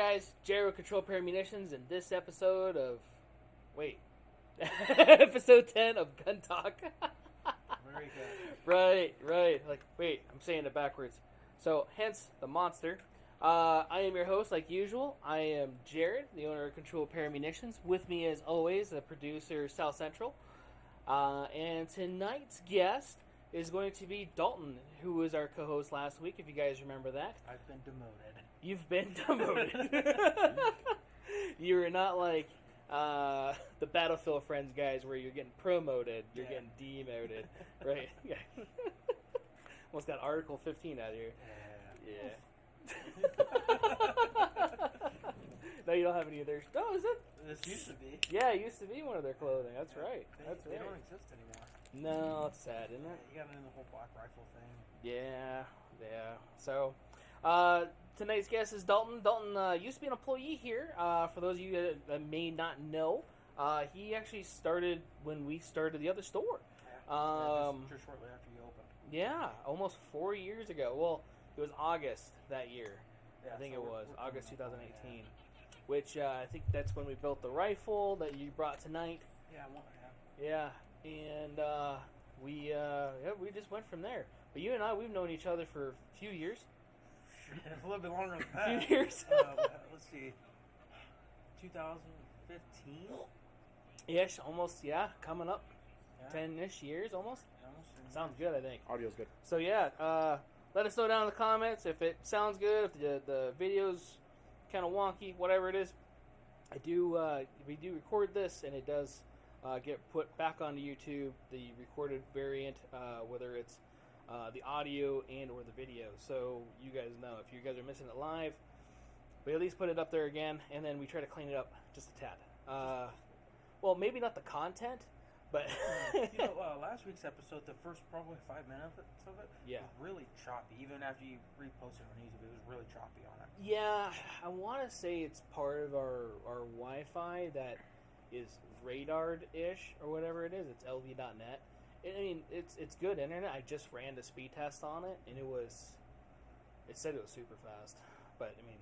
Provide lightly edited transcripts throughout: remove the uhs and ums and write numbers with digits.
guys? Jerry with Control Pair Munitions in this episode of... Wait. Episode 10 of Gun Talk. Very good. Right. Like, wait, I'm saying it backwards. So, hence the monster. I am your host, like usual. I am Jared, the owner of Control Pair Munitions. With me, as always, the producer, South Central. And tonight's guest is going to be Dalton, who was our co-host last week, if you guys remember that. I've been demoted. You've been demoted. You're not like the Battlefield Friends guys where you're getting promoted, you're getting demoted, right? Yeah. Almost got Article 15 out of here. Yeah. No, you don't have any of theirs. No, is it? This used to be. Yeah, it used to be one of their clothing. That's right. They don't exist anymore. No, it's sad, isn't it? You got in the whole black rifle thing. Yeah. So, tonight's guest is Dalton. Dalton used to be an employee here. For those of you that may not know, he actually started when we started the other store. Just shortly after you opened. Yeah, almost 4 years ago. Well, it was August that year. Yeah, I think so it was we're August coming up 2018. on, Which I think that's when we built the rifle that you brought tonight. Yeah. And we just went from there. But you and I, we've known each other for a few years. A little bit longer than that. A few years. Let's see. 2015? Ish, almost, coming up. Yeah. 10-ish years, almost. Almost. Sounds good, I think. Audio's good. So, let us know down in the comments if it sounds good, if the video's kind of wonky, whatever it is. We do record this, and it does get put back onto YouTube, the recorded variant, whether it's the audio and or the video. So you guys know if you guys are missing it live, we at least put it up there again, and then we try to clean it up just a tad. Well, maybe not the content, but last week's episode, the first probably 5 minutes of it, was really choppy. Even after you reposted on YouTube, it was really choppy on it. Yeah, I want to say it's part of our Wi-Fi that is radared-ish or whatever it is. It's lv.net. I mean, it's good internet. I just ran the speed test on it, and it said it was super fast. But I mean,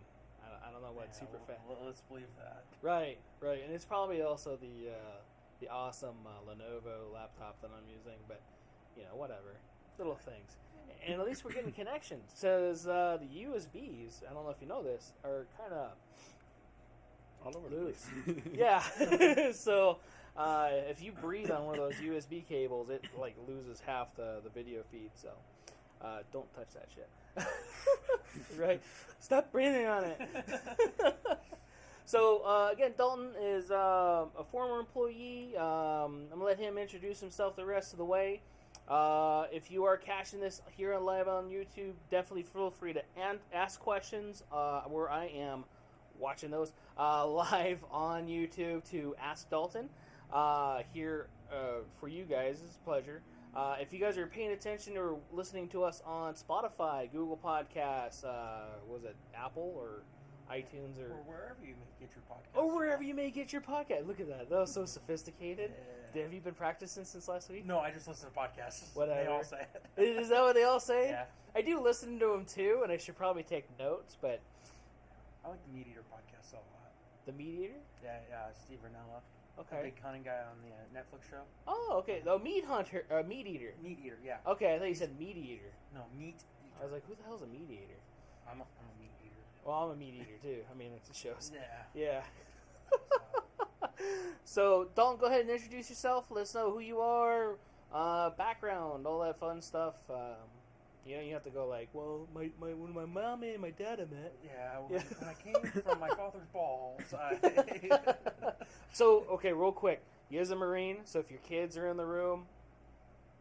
I don't know what super fast. Let's believe that. Right, and it's probably also the awesome Lenovo laptop that I'm using. But whatever, little things. And at least we're getting connections. Says the USBs. I don't know if you know this, are kind of all over loose. the place. Yeah. So if you breathe on one of those USB cables, it like loses half the video feed. So don't touch that shit. Right? Stop breathing on it. So again, Dalton is a former employee. I'm gonna let him introduce himself the rest of the way. If you are catching this here live on YouTube, definitely feel free to ask questions where I am watching those live on YouTube to Ask Dalton. Here for you guys, it's a pleasure. If you guys are paying attention or listening to us on Spotify, Google Podcasts, was it Apple or iTunes or wherever you may get your podcast. Or wherever you may get your podcast. Look at that. That was so sophisticated. Yeah. Have you been practicing since last week? No, I just listen to podcasts. Whatever. They all say it. Is that what they all say? Yeah. I do listen to them too, and I should probably take notes, but... I like the Meat Eater podcast a lot. The Meat Eater? Yeah, Steve Ranella. Okay. The big hunting guy on the Netflix show. Oh, okay. The Meat Eater. Meat Eater, yeah. Okay, I thought you said Meat Eater. No, Meat Eater. I was like, who the hell's a Meat Eater? I'm a Meat Eater. Well, I'm a Meat Eater too. I mean, it shows. Yeah. So, Dalton, go ahead and introduce yourself. Let us know who you are, background, all that fun stuff. You have to go like, well, when my mom and my dad I met. Yeah, when I came from my father's balls. So, okay, real quick. He is a Marine, so if your kids are in the room,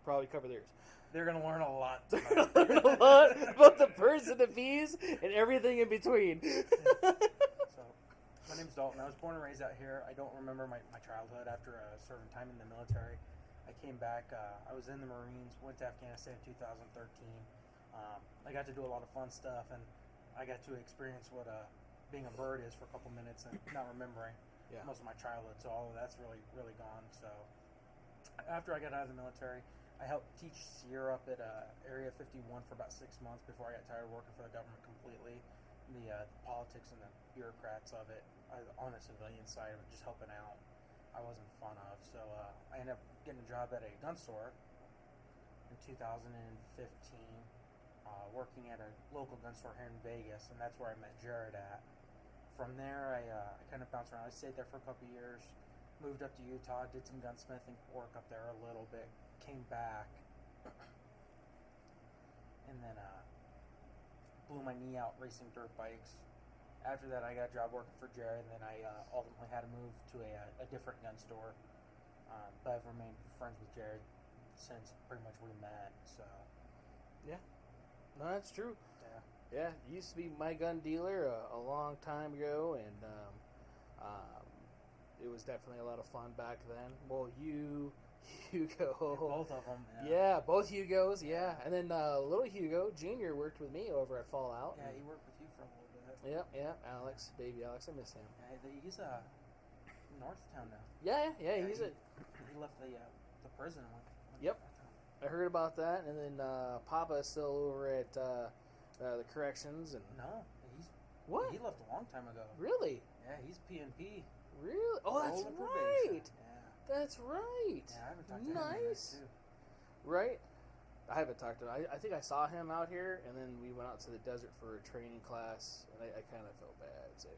probably cover theirs. They're going to learn a lot. They're going to learn a lot about the birds and the bees and everything in between. So, my name's Dalton. I was born and raised out here. I don't remember my childhood after serving time in the military. I came back. I was in the Marines, went to Afghanistan in 2013. I got to do a lot of fun stuff, and I got to experience what being a bird is for a couple minutes and not remembering most of my childhood. So all of that's really, really gone. So after I got out of the military, I helped teach Sierra up at Area 51 for about 6 months before I got tired of working for the government completely. the politics and the bureaucrats of it on the civilian side of it, just helping out, I wasn't fun of. So I ended up getting a job at a gun store in 2015, working at a local gun store here in Vegas, and that's where I met Jared at. From there, I kind of bounced around. I stayed there for a couple years, moved up to Utah, did some gunsmithing work up there a little bit, came back, and then blew my knee out racing dirt bikes. After that, I got a job working for Jared, and then I ultimately had to move to a different gun store. But I've remained friends with Jared since pretty much we met. So Yeah. No, that's true. yeah. Yeah, he used to be my gun dealer a long time ago, and it was definitely a lot of fun back then. Well, Hugo. Both of them. Yeah, both Hugos, yeah. And then little Hugo, Jr., worked with me over at Fallout. Yeah, he worked with you for a little bit. Yeah, Alex, baby Alex, I miss him. Yeah, he's Northtown now. Yeah, He left the prison. Yep. I heard about that, and then Papa is still over at the corrections. And No, what? He left a long time ago. Really? Yeah, he's PNP. Really? Oh, that's Golden right. probation. That's right. Yeah, I haven't talked to him in a minute, too. Right? I haven't talked to him. I think I saw him out here, and then we went out to the desert for a training class, and I kind of felt bad. So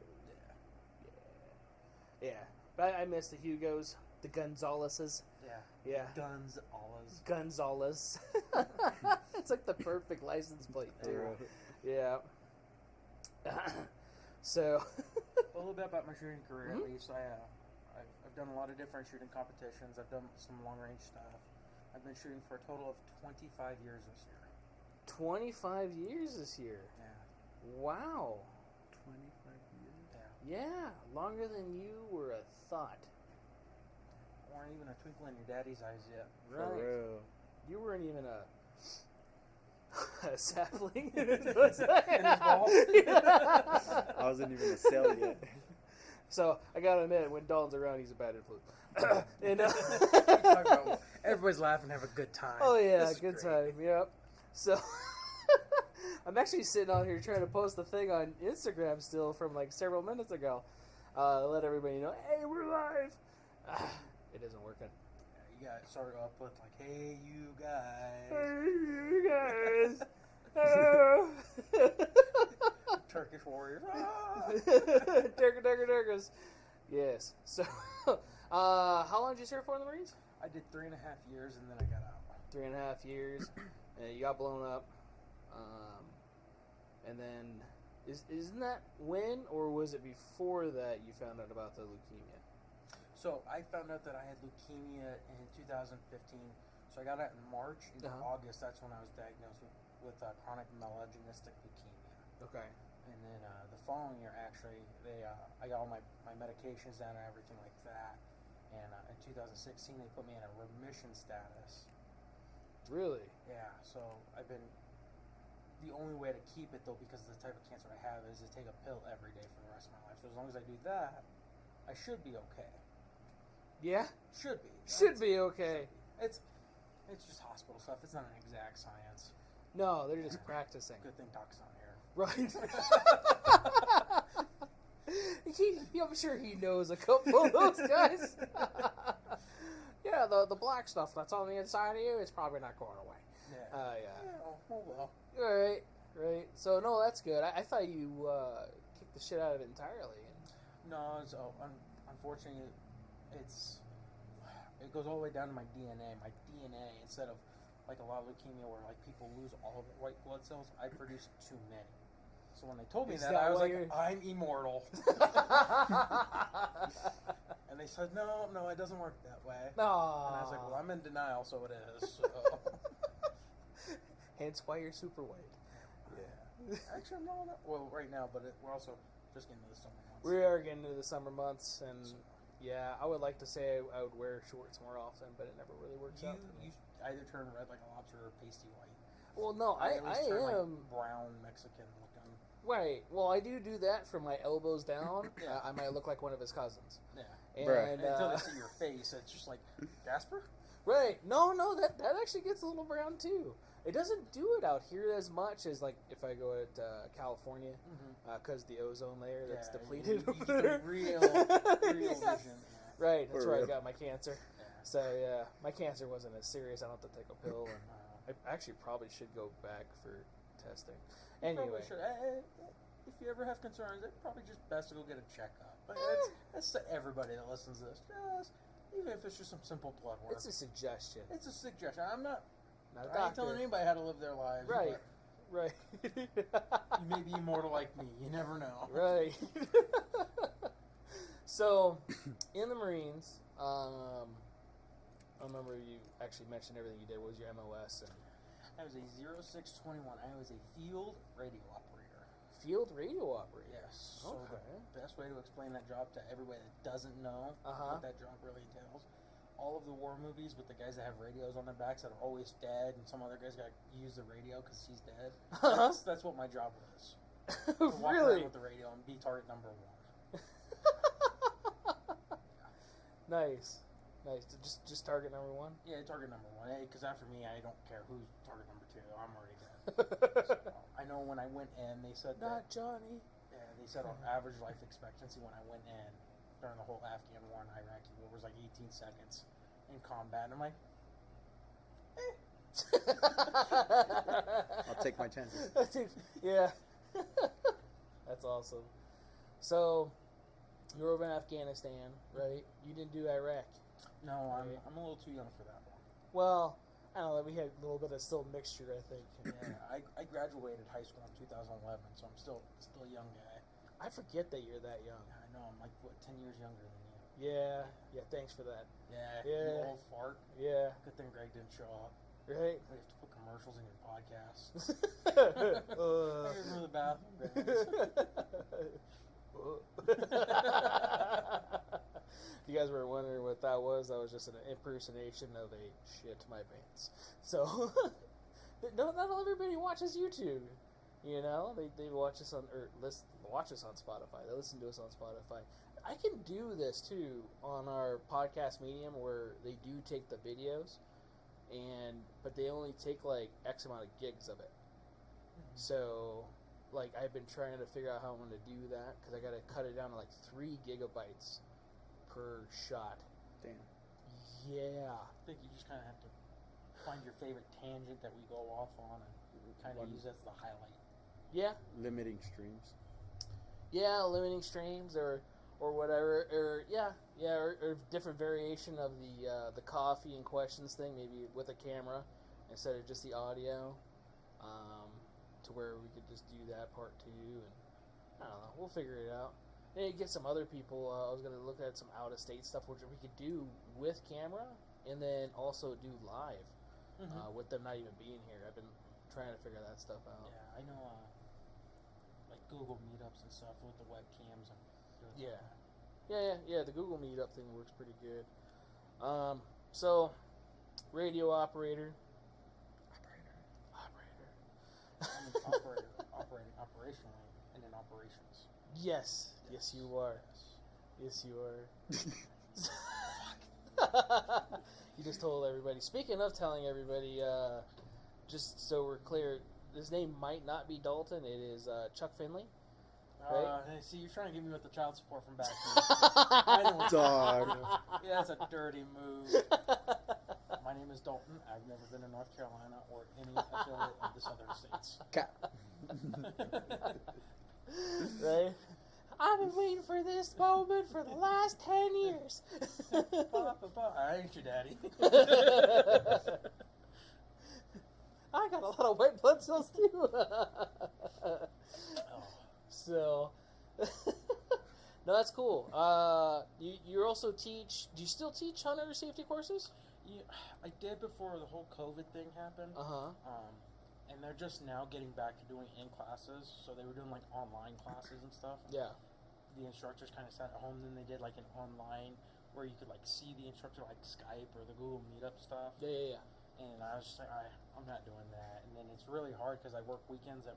yeah. But I miss the Hugos, the Gonzaleses. Yeah. Gonzales. It's like the perfect license plate too. Yeah. So. A little bit about my shooting career, at least. I've done a lot of different shooting competitions. I've done some long range stuff. I've been shooting for a total of 25 years this year. 25 years this year. Yeah. Wow. 25 years? Yeah, longer than you were a thought. Weren't even a twinkle in your daddy's eyes yet. Right. For real. You weren't even a sapling. In his balls. I wasn't even a cell yet. So I gotta admit, when Dalton's around, he's a bad influence. And, everybody's laughing, have a good time. oh yeah, This is good great. time. Yep. So I'm actually sitting out here trying to post the thing on Instagram still from like several minutes ago. Let everybody know, hey, we're live. It isn't working. Yeah, you got started off with like, hey, you guys. Hey, you guys. Hello. Turkish warriors. Turkers. Yes. So, how long did you serve for in the Marines? I did 3.5 years and then I got out. 3.5 years. You got blown up. And then, isn't that when, or was it before that you found out about the leukemia? So I found out that I had leukemia in 2015. So I got it in March. In August, that's when I was diagnosed with chronic myelogenistic leukemia. Okay. And then the following year, actually, I got all my medications down and everything like that. And in 2016, they put me in a remission status. Really? Yeah. So I've been. The only way to keep it, though, because of the type of cancer I have, is to take a pill every day for the rest of my life. So as long as I do that, I should be okay. Yeah? Should be. Should be okay. It's just hospital stuff. It's not an exact science. No, they're just practicing. Good thing Doc's not here. Right. I'm sure he knows a couple of those guys. Yeah, the black stuff that's on the inside of you, it's probably not going away. Yeah. Oh, well. Right. So, no, that's good. I thought you kicked the shit out of it entirely. No, so unfortunately, it goes all the way down to my DNA. My DNA, instead of like a lot of leukemia where like people lose all of their white blood cells, I produce too many. So when they told me that I was like, I'm immortal. And they said, no, it doesn't work that way. No. And I was like, well, I'm in denial, so it is. So. Hence why you're super white. Yeah. Actually, no. Well, right now, but we're also just getting into the summer months. We are getting into the summer months, and yeah, I would like to say I would wear shorts more often, but it never really works out for me. You either turn red like a lobster or pasty white. Well, no, I turn am like brown Mexican looking. Right. Well, I do that from my elbows down. Yeah. I might look like one of his cousins. Yeah. And, until they see your face, it's just like Gasper. Right. No, that actually gets a little brown too. It doesn't do it out here as much as like if I go to California, because the ozone layer that's depleted You over get there. the real vision. Yeah. Right, that's For where I real. got my cancer. Yeah. So yeah, my cancer wasn't as serious. I don't have to take a pill, and I actually probably should go back for testing. Anyway, Probably should. If you ever have concerns, it's probably just best to go get a checkup. But that's to everybody that listens to this. Even if it's just some simple blood work. it's a suggestion. It's a suggestion. I'm not. Not a I ain't doctor. telling anybody how to live their lives. Right, right. But you may be immortal like me. You never know. Right. So, in the Marines, I remember you actually mentioned everything you did. What was your MOS? And I was a 0621. I was a field radio operator. field radio operator. Yes. So Okay. the best way to explain that job to everybody that doesn't know what that job really entails. All of the war movies with the guys that have radios on their backs that are always dead, and some other guys got to use the radio because he's dead. That's what my job was. To walk Really? around with the radio and be target number 1. Nice. Just target number 1. Yeah, target number 1. Because after me, I don't care who's target number 2. I'm already dead. So, I know when I went in, they said Not Johnny. Yeah, they said our average life expectancy when I went in during the whole Afghan war and Iraqi war was like 18 seconds in combat. And I'm like, I'll take my chances. Yeah. That's awesome. So, you were over in Afghanistan, right? You didn't do Iraq. no, Right. I'm a little too young for that one. Well, I don't know. We had a little bit of still mixture, I think. Yeah, I graduated high school in 2011, so I'm still a young guy. I forget that you're that young. I know, I'm like, 10 years younger than you. Yeah. Thanks for that. Yeah, Yeah. you old fart. Yeah. Good thing Greg didn't show up. Right. We have to put commercials in your podcast. I Uh. gotta go to the bathroom, If you guys were wondering what that was just an impersonation of a shit my pants. So, not everybody watches YouTube. You know, they watch us on watch us on Spotify. They listen to us on Spotify. I can do this too on our podcast medium where they do take the videos, but they only take like X amount of gigs of it. So, like, I've been trying to figure out how I'm going to do that because I got to cut it down to like 3 gigabytes per shot. Damn. Yeah. I think you just kind of have to find your favorite tangent that we go off on and kind of use that as the highlight. Yeah. Limiting streams. Yeah, limiting streams or whatever, or different variation of the coffee and questions thing, maybe with a camera instead of just the audio, to where we could just do that part too, and I don't know, we'll figure it out. Maybe get some other people. I was gonna look at some out of state stuff which we could do with camera, and then also do live with them not even being here. I've been trying to figure that stuff out. Yeah, I know, like Google Meetups and stuff with the webcams and doing Yeah. that. Yeah. The Google Meetup thing works pretty good. So, radio operator. I'm an operating operationally and in operations. Yes, you are. Yes, you are. You just told everybody. Speaking of telling everybody, just so we're clear, his name might not be Dalton. It is Chuck Finley. Right? Hey, see, you're trying to give me with the child support from back then. I know what Dog. Yeah, that's a dirty move. My name is Dalton. I've never been to North Carolina or any affiliate of the southern states. Cap. Right? I've been waiting for this moment for the last 10 years. I ain't your daddy. I got a lot of white blood cells too. So, no, that's cool. You also teach. Do you still teach hunter safety courses? Yeah, I did before the whole COVID thing happened. And they're just now getting back to doing in classes. So they were doing like online classes and stuff. Yeah. The instructors kind of sat at home. Then they did like an online where you could like see the instructor like Skype or the Google Meetup stuff. Yeah. And I was just like, I'm not doing that. And then it's really hard because I work weekends at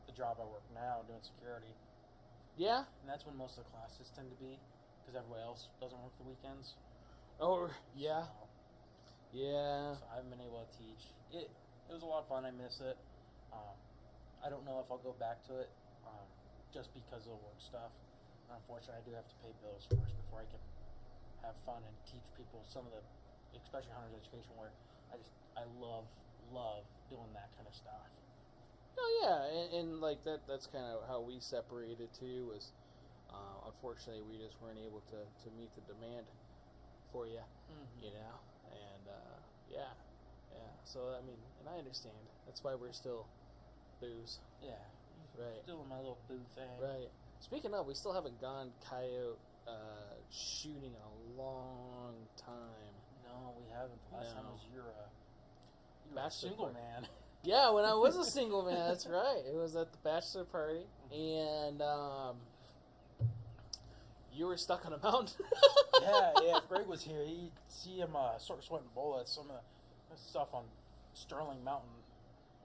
the job I work now doing security. Yeah. And that's when most of the classes tend to be because everybody else doesn't work the weekends. Oh, yeah. Yeah. So I haven't been able to teach. It was a lot of fun. I miss it. I don't know if I'll go back to it just because of the work stuff. Unfortunately, I do have to pay bills first before I can have fun and teach people some of the, especially hunter's education, where I love doing that kind of stuff. Oh yeah, and like that's kind of how we separated too. Was unfortunately we just weren't able to meet the demand for you, you know, and yeah. So I mean, and I understand. That's why we're still booze. Yeah. Right. Still in my little booth thing. Right. Speaking of, we still haven't gone coyote shooting in a long time. No, we haven't. The last time was you were a Bachelor single party. man. Yeah, when I was a single man, that's right. It was at the bachelor party, and you were stuck on a mountain. yeah. If Greg was here, he'd see him sort of sweating bullets. Some of the stuff on Sterling Mountain.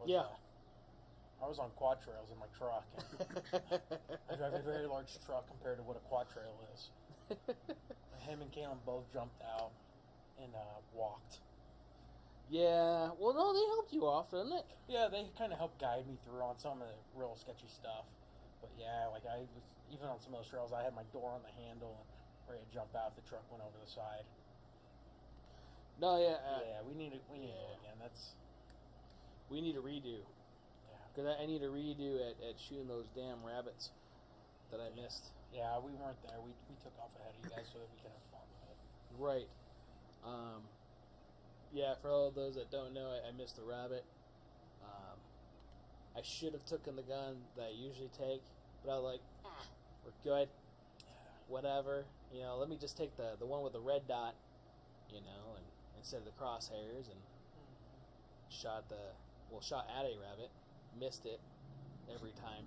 Was, I was on quad trails in my truck. And I drive a very large truck compared to what a quad trail is. Him and Caleb both jumped out and walked. Yeah, well, no, they helped you off, didn't they? Yeah, they kind of helped guide me through on some of the real sketchy stuff. But yeah, like I was, even on some of those trails, I had my door on the handle and ready to jump out if the truck went over the side. No, yeah. We need to go again. We need a redo. Because I need a redo at shooting those damn rabbits that I missed. Yeah, we weren't there. We took off ahead of you guys so that we could have fun with it. Right. Yeah, for all of those that don't know, I missed the rabbit. I should have taken the gun that I usually take, but I was like, we're good. Whatever. You know, let me just take the one with the red dot, you know, and instead of the crosshairs, and shot at a rabbit. Missed it every time.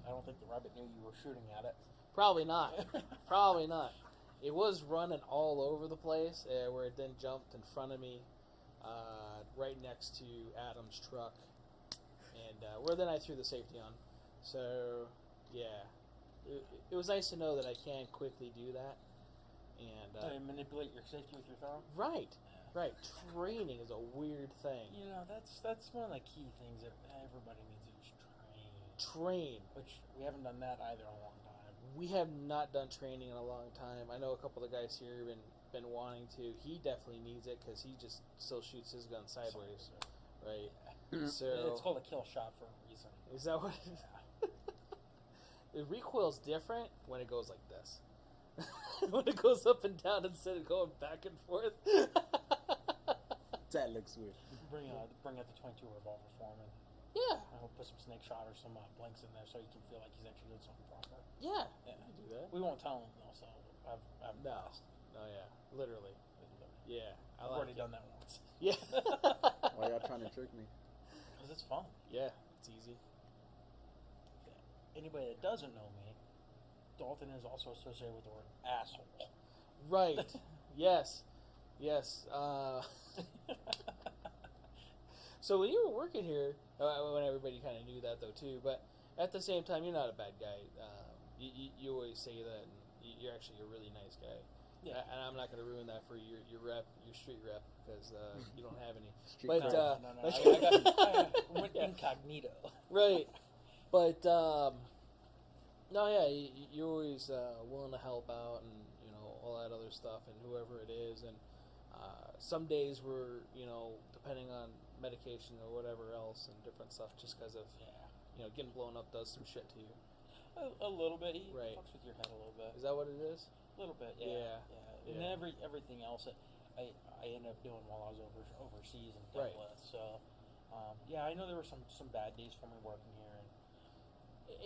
I don't think the rabbit knew you were shooting at it. Probably not. Probably not. It was running all over the place, where it then jumped in front of me, right next to Adam's truck, and where then I threw the safety on. So, yeah, it was nice to know that I can quickly do that. And manipulate your safety with your thumb. Right. Right, training is a weird thing. You know, that's one of the key things that everybody needs to do is Train. Which we haven't done that either in a long time. We have not done training in a long time. I know a couple of the guys here have been wanting to. He definitely needs it because he just still shoots his gun sideways. Right. Yeah. So it's called a kill shot for a reason. Is that what it is? The recoil's different when it goes like this. When it goes up and down instead of going back and forth. That looks weird. Bring out the 22 revolver for him. Yeah. I hope put some snake shot or some blinks in there so you can feel like he's actually doing something proper. Yeah. Yeah. You can do that. We won't tell him though, so I've No. No, yeah. Literally. Yeah. I've already done that once. Yeah. Why y'all trying to trick me? Because it's fun. Yeah. It's easy. Anybody that doesn't know me, Dalton is also associated with the word asshole. Right. Yes. So when you were working here, when everybody kind of knew that though too, but at the same time, you're not a bad guy. You always say that, and you're actually a really nice guy. Yeah. And I'm not going to ruin that for your rep, your street rep, because you don't have any. Street but I went incognito. Right. But no, yeah, you're always willing to help out, and you know all that other stuff, and whoever it is, and some days we're depending on medication or whatever else and different stuff, just because of getting blown up does some shit to you. A little bit. He right. fucks with your head a little bit. Is that what it is? A little bit, yeah. And everything else that I ended up doing while I was overseas and dealt with. So, I know there were some bad days for me working here.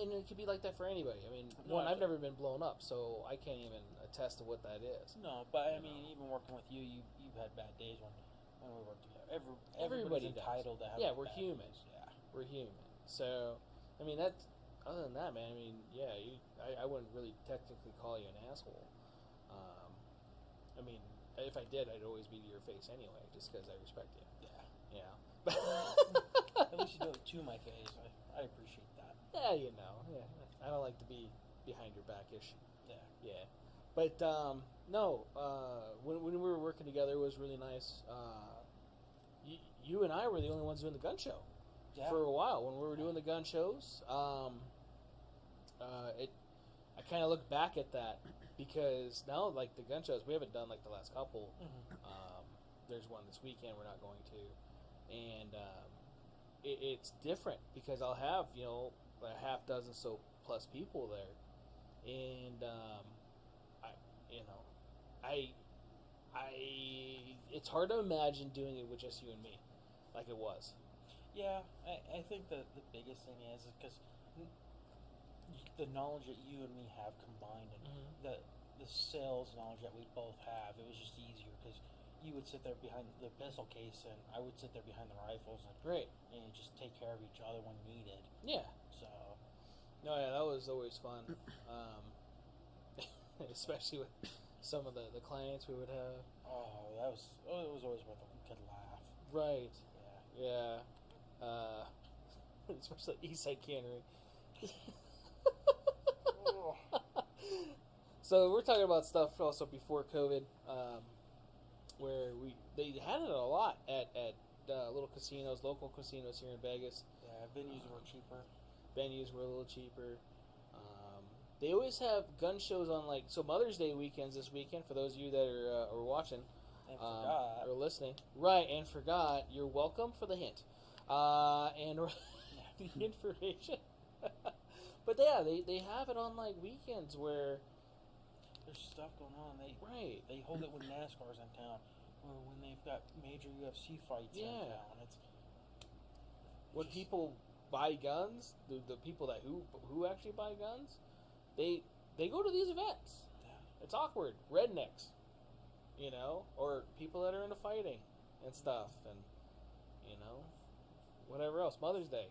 And it could be like that for anybody. I mean, I've never been blown up, so I can't even attest to what that is. No, but I mean, even working with you, you've had bad days when we work together. Everybody's entitled to have. Yeah, we're human. Days. Yeah, we're human. So, I mean, that's other than that, man. I mean, I wouldn't really technically call you an asshole. I mean, if I did, I'd always be to your face anyway, just because I respect you. Yeah. At least you do it to my face. I appreciate that. Yeah, I don't like to be behind your back-ish. Yeah. But, no, when we were working together, it was really nice. you and I were the only ones doing the gun show for a while when we were doing the gun shows. I kind of look back at that because now, like the gun shows, we haven't done like the last couple. There's one this weekend we're not going to, and it's different because I'll have a half dozen so plus people there, and it's hard to imagine doing it with just you and me, like it was. Yeah, I think that the biggest thing is because the knowledge that you and me have combined, and the sales knowledge that we both have, it was just easier because you would sit there behind the pistol case, and I would sit there behind the rifles, and just take care of each other when needed. Yeah. So. No, yeah, that was always fun, especially with some of the clients we would have. Oh, it was always worth a good laugh. Right. Yeah. Especially Eastside Cannery. So we're talking about stuff also before COVID, where they had it a lot at little casinos, local casinos here in Vegas. Yeah, venues were cheaper. Venues were a little cheaper. They always have gun shows on Mother's Day weekends this weekend. For those of you that are watching or listening, right? And forgot. You're welcome for the hint and the information. But yeah, they have it on weekends where there's stuff going on. They hold it when NASCAR's in town, or when they've got major UFC fights in town. It's when people buy guns, the people that who actually buy guns, they go to these events. Yeah. It's awkward. Rednecks, or people that are into fighting and stuff, and whatever else. Mother's Day.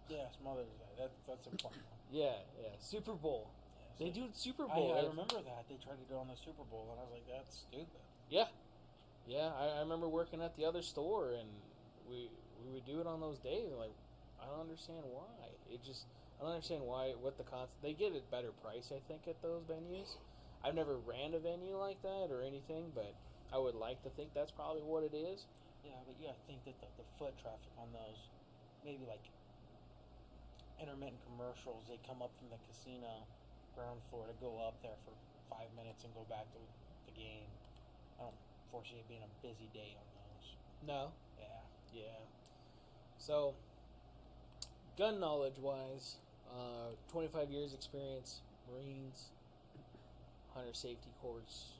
Yes, Mother's Day. That's important. Yeah. Super Bowl. They do Super Bowl. I remember that. They tried to go on the Super Bowl, and I was like, that's stupid. Yeah. I remember working at the other store, and we would do it on those days. And I don't understand why. I don't understand what the concept. They get a better price, I think, at those venues. I've never ran a venue like that or anything, but I would like to think that's probably what it is. Yeah, but I think that the foot traffic on those, maybe intermittent commercials, they come up from the casino ground floor to go up there for 5 minutes and go back to the game. I don't foresee it being a busy day on those. No. Yeah. So, gun knowledge wise, 25 years experience, Marines, hunter safety course.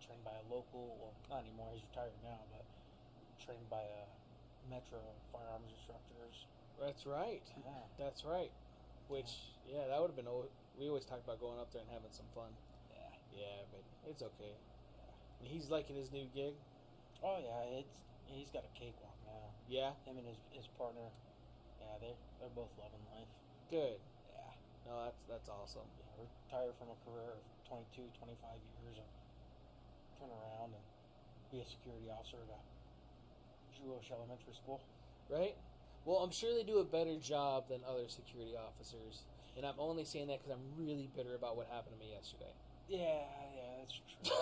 Trained by a local, well, not anymore, he's retired now, but trained by a Metro firearms instructors. That's right. Yeah. That's right. Which, that would have been. We always talk about going up there and having some fun. Yeah, but it's okay. Yeah. He's liking his new gig. Oh yeah, he's got a cakewalk now. Yeah. Him and his partner. Yeah, they're both loving life. Good. Yeah. No, that's awesome. Yeah, retire from a career of 22, 25 years and turn around and be a security officer at a Jewish elementary school. Right. Well, I'm sure they do a better job than other security officers. And I'm only saying that because I'm really bitter about what happened to me yesterday. Yeah, that's true.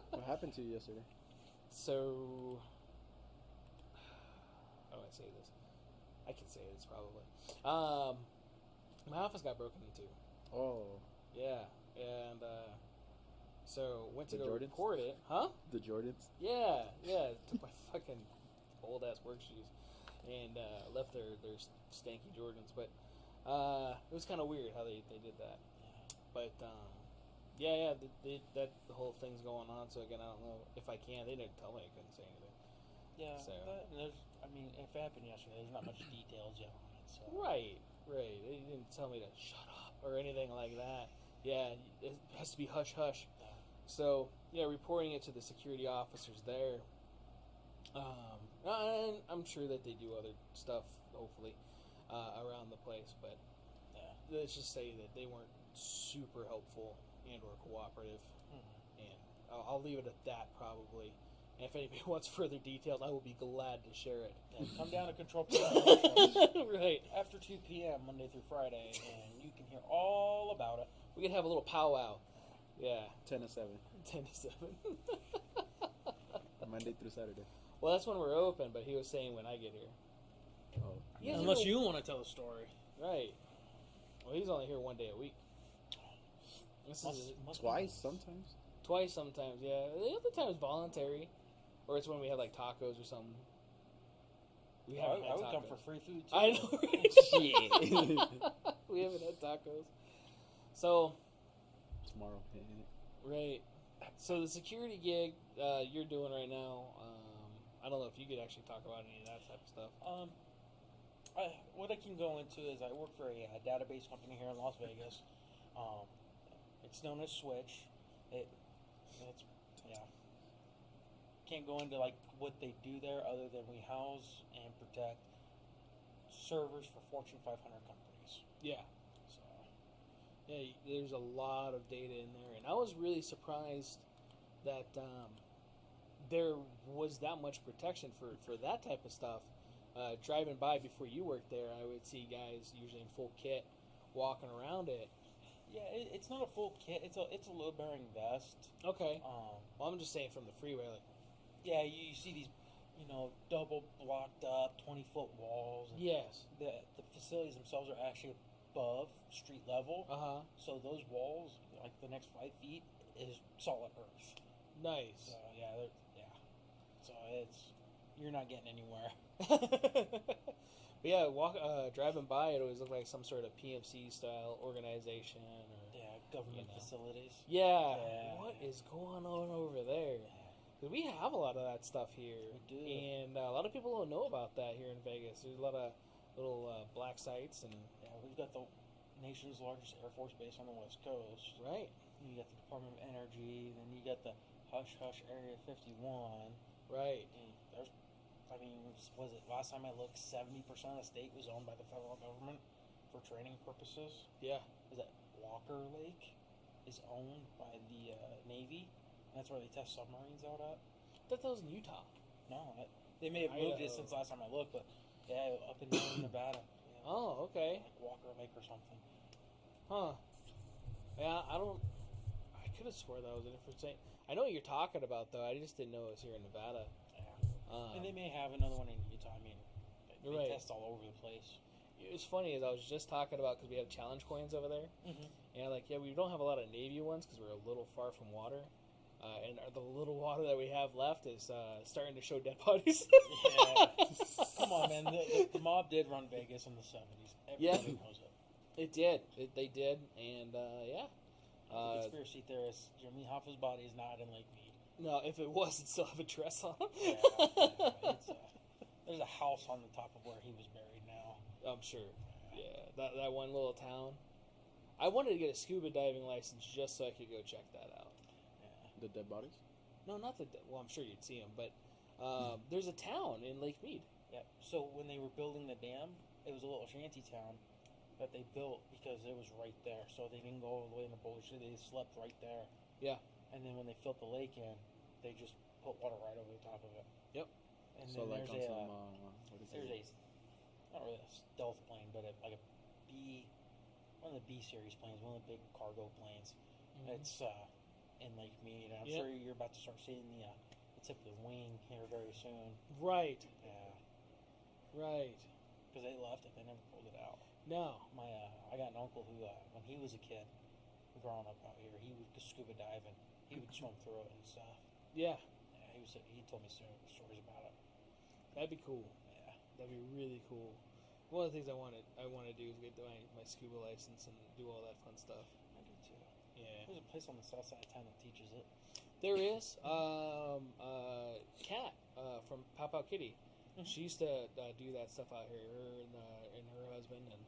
What happened to you yesterday? So, how do I say this? I can say this probably. My office got broken into. Oh. Yeah, and so went to The go Jordans? report it. Huh? The Jordans? Yeah. Took my fucking old ass work shoes and left their stanky Jordans, but. It was kind of weird how they did that, but the whole thing's going on. So again, I don't know if I can. They didn't tell me I couldn't say anything. Yeah, so. If it happened yesterday, there's not much details yet on it. So. Right. They didn't tell me to shut up or anything like that. Yeah, it has to be hush hush. Yeah. So reporting it to the security officers there. And I'm sure that they do other stuff, hopefully. Around the place, but let's just say that they weren't super helpful and or cooperative, and I'll leave it at that probably. And if anybody wants further details, I will be glad to share it. Yeah, come down to Control Point right after 2 p.m. Monday through Friday, and you can hear all about it. We can have a little powwow. Yeah, 10 to 7. 10 to 7. Monday through Saturday. Well, that's when we're open, but he was saying when I get here. Oh. He hasn't Unless even- you want to tell a story. Right. Well, he's only here one day a week. This is Twice sometimes. twice sometimes, yeah. The other time is voluntary. Or it's when we have like tacos or something. We haven't I had would tacos. come for free food too. I know. Shit. We haven't had tacos. So, Tomorrow. right. So the security gig you're doing right now, I don't know if you could actually talk about any of that type of stuff. What I can go into is I work for a database company here in Las Vegas. It's known as Switch. It's can't go into like what they do there other than we house and protect servers for Fortune 500 companies. Yeah. So Yeah, there's a lot of data in there, and I was really surprised that there was that much protection for that type of stuff. Driving by before you worked there, I would see guys usually in full kit walking around it. yeah, it's not a full kit. It's a load bearing vest. Okay. Well, I'm just saying from the freeway, like, Yeah, you see these, double blocked up 20-foot walls. And yes. The facilities themselves are actually above street level. Uh-huh. So those walls, like the next 5 feet, is solid earth. Nice. So yeah. So you're not getting anywhere. But yeah, driving by it always looked like some sort of PMC style organization or Yeah, government facilities. yeah. Yeah. What is going on over there? Because we have a lot of that stuff here. We do. And a lot of people don't know about that here in Vegas. There's a lot of little black sites and Yeah, we've got the nation's largest Air Force base on the West Coast. right, You got the Department of Energy. Then you got the Hush Hush Area 51. right. And was it last time I looked, 70% of the state was owned by the federal government for training purposes. Yeah. Is that Walker Lake is owned by the Navy? And that's where they test submarines out at. I thought that was in Utah. No, they may have moved it Idaho. since last time I looked, but yeah, up in northern Nevada. Yeah, Oh, okay. like Walker Lake or something. Huh. Yeah, I could have swore that was a different state. I know what you're talking about, though. I just didn't know it was here in Nevada. And they may have another one in Utah. I mean, they Right. test all over the place. It was funny as I was just talking about because we have challenge coins over there, and we don't have a lot of Navy ones because we're a little far from water, and the little water that we have left is starting to show dead bodies. Yeah. Come on, man. The mob did run Vegas in the 70s. Everybody knows it. It did. They did, and yeah. The conspiracy theorist, Jimmy Hoffa's body is not in Lake Mead. No, if it was, it'd still have a dress on. There's a house on the top of where he was buried now. I'm sure. Yeah, that one little town. I wanted to get a scuba diving license just so I could go check that out. Yeah. The dead bodies? No, not the. Well, I'm sure you'd see them, but there's a town in Lake Mead. Yeah. So when they were building the dam, it was a little shanty town that they built because it was right there. So they didn't go all the way in the Boulder City. They slept right there. Yeah. And then when they filled the lake in, they just put water right over the top of it. Yep. And So then like there's on a some, what is there's it? not really a stealth plane, but like a B, one of the B series planes, one of the big cargo planes. It's in Lake Mead. And I'm sure you're about to start seeing the tip of the wing here very soon. Right. Yeah. Right. Because they left it, they never pulled it out. No. I got an uncle who, when he was a kid, growing up out here, he would go scuba dive and he would swim through it and stuff. Yeah. Yeah, he told me stories about it. That'd be cool. Yeah. That'd be really cool. One of the things I want to do is get my scuba license and do all that fun stuff. I do too. Yeah. There's a place on the south side of town that teaches it. There is Kat from Pop Out Kitty. She used to do that stuff out here. Her and her husband, and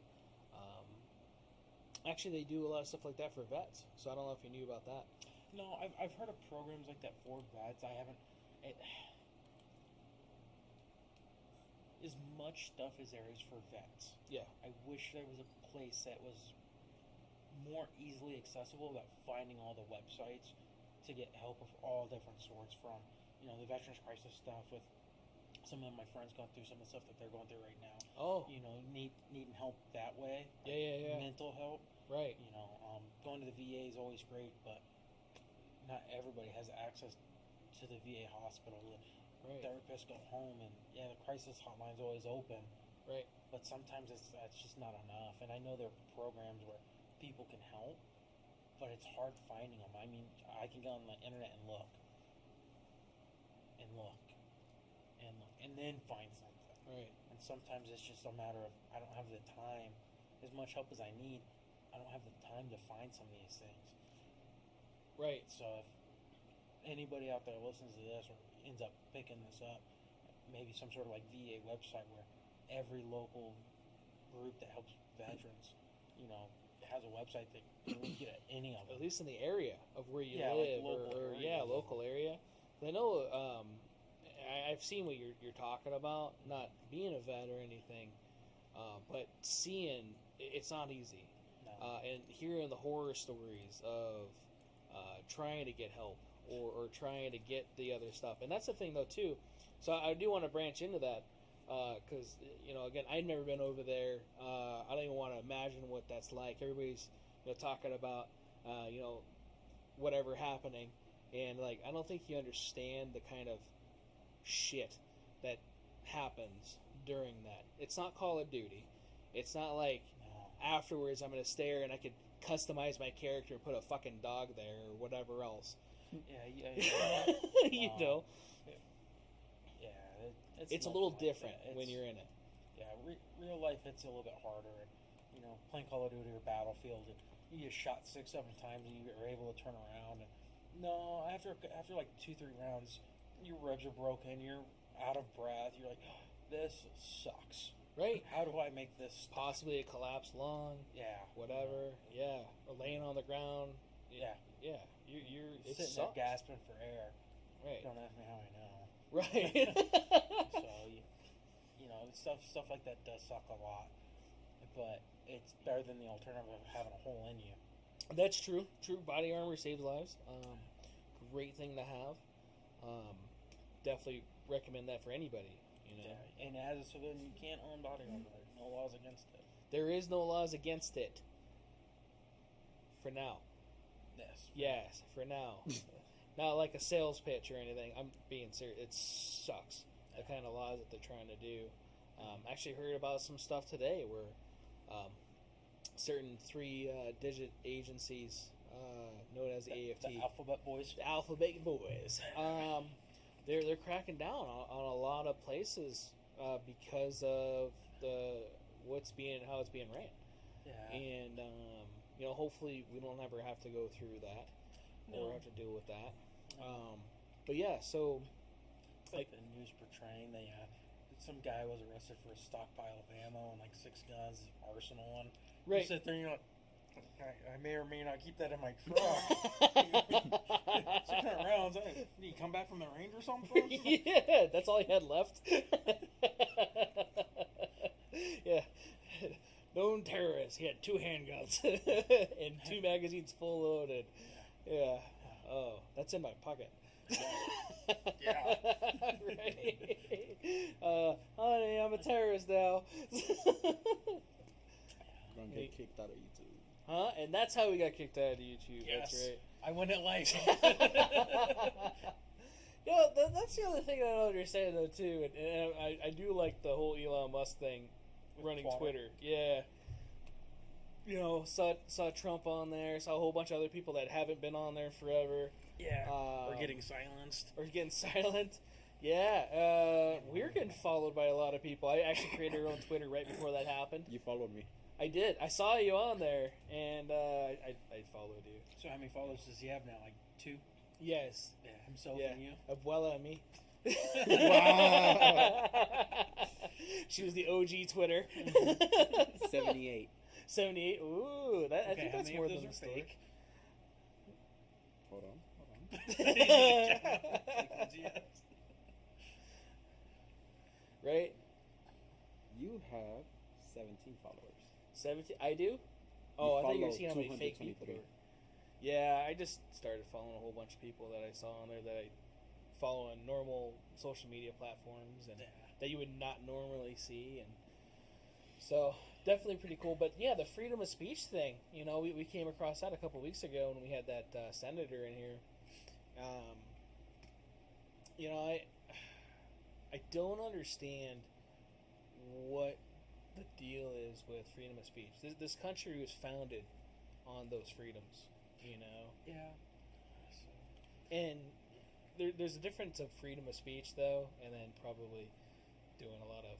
actually they do a lot of stuff like that for vets. So I don't know if you knew about that. No, I've heard of programs like that for vets. I haven't. As much stuff as there is for vets. Yeah. I wish there was a place that was more easily accessible about finding all the websites to get help of all different sorts, from the Veterans Crisis stuff with some of my friends going through some of the stuff that they're going through right now. Oh. Needing help that way. Yeah. Mental help. Right. Going to the VA is always great, but not everybody has access to the VA hospital. Right. therapists go home, and the crisis hotline's always open. Right. But sometimes that's just not enough. And I know there are programs where people can help, but it's hard finding them. I mean, I can go on the internet and look, and look, and look, and then find something. Right. And sometimes it's just a matter of I don't have the time, as much help as I need. I don't have the time to find some of these things. Right. So if anybody out there listens to this or ends up picking this up, maybe some sort of like VA website where every local group that helps veterans, has a website that you can get at any of them. At least in the area of where you Yeah, live, like local or area. local area. I know. I've seen what you're talking about. Not being a vet or anything, but seeing it's not easy. No. And hearing the horror stories of trying to get help or trying to get the other stuff, and that's the thing though too. So I do want to branch into that because again, I've never been over there. I don't even want to imagine what that's like. Everybody's talking about whatever happening, and like I don't think you understand the kind of shit that happens during that. It's not Call of Duty. It's not like afterwards I'm going to stare and I could customize my character and put a fucking dog there or whatever else. Yeah. know. Yeah, It's a nothing little like different that. when you're in it. Yeah, real life hits a little bit harder. And, playing Call of Duty or Battlefield, and you get shot 6-7 times and you are able to turn around. And no, after like 2-3 rounds, your ribs are broken. You're out of breath. You're like, oh, this sucks. Right. How do I make this stop? Possibly a collapsed lung. Yeah. Whatever. Yeah. Or laying on the ground. Yeah. Yeah. You're it sitting sucks. there gasping for air. Right. Don't ask me how I know. Right. So stuff like that does suck a lot, but it's better than the alternative of having a hole in you. That's true. True. Body armor saves lives. Great thing to have. Definitely recommend that for anybody. Yeah. And as a civilian, you can't own body armor. There's no laws against it. There is no laws against it. For now. Yes, for now. Not like a sales pitch or anything. I'm being serious. It sucks. The kind of laws that they're trying to do. Actually heard about some stuff today where certain 3-digit agencies known as the AFT. The Alphabet Boys. The Alphabet Boys. They're cracking down on a lot of places because of how it's being ran. Yeah. And hopefully we don't ever have to go through that or have to deal with that. But yeah, so it's like the news portraying some guy was arrested for a stockpile of ammo and like 6 guns, arsenal on. right. You sit there and you're like, I may or may not keep that in my truck. 600 rounds. Did he come back from the range or something? Yeah, that's all he had left. Yeah. Known terrorist. He had 2 handguns and 2 magazines full loaded. Yeah. Oh, that's in my pocket. Yeah. Right. Honey, I'm a terrorist now. Gonna get kicked out of YouTube. Huh? And that's how we got kicked out of YouTube. Yes. That's right. I win at life. That's the other thing I don't understand though too, and I do like the whole Elon Musk thing, running Twitter. Yeah. Saw Trump on there. Saw a whole bunch of other people that haven't been on there forever. Yeah. Or getting silenced. Or getting silent. Yeah. We're getting followed by a lot of people. I actually created our own Twitter right before that happened. You followed me. I did. I saw you on there, and I followed you. So how many followers does he have now? Like 2? Yes. Yeah, himself and you. Abuela and me. Wow. She was the OG Twitter. 78. 78. Ooh, I think how that's many more of those than are the story. fake? Hold on. Right? You have 17 followers. 17. I do. Oh, I thought you were follow seeing how many fake people 223. there were. Yeah, I just started following a whole bunch of people that I saw on there that I follow on normal social media platforms and that you would not normally see, and so definitely pretty cool. But yeah, the freedom of speech thing, we came across that a couple weeks ago when we had that senator in here. I don't understand what the deal is with freedom of speech. This country was founded on those freedoms, you know. Yeah. And there's a difference of freedom of speech, though, and then probably doing a lot of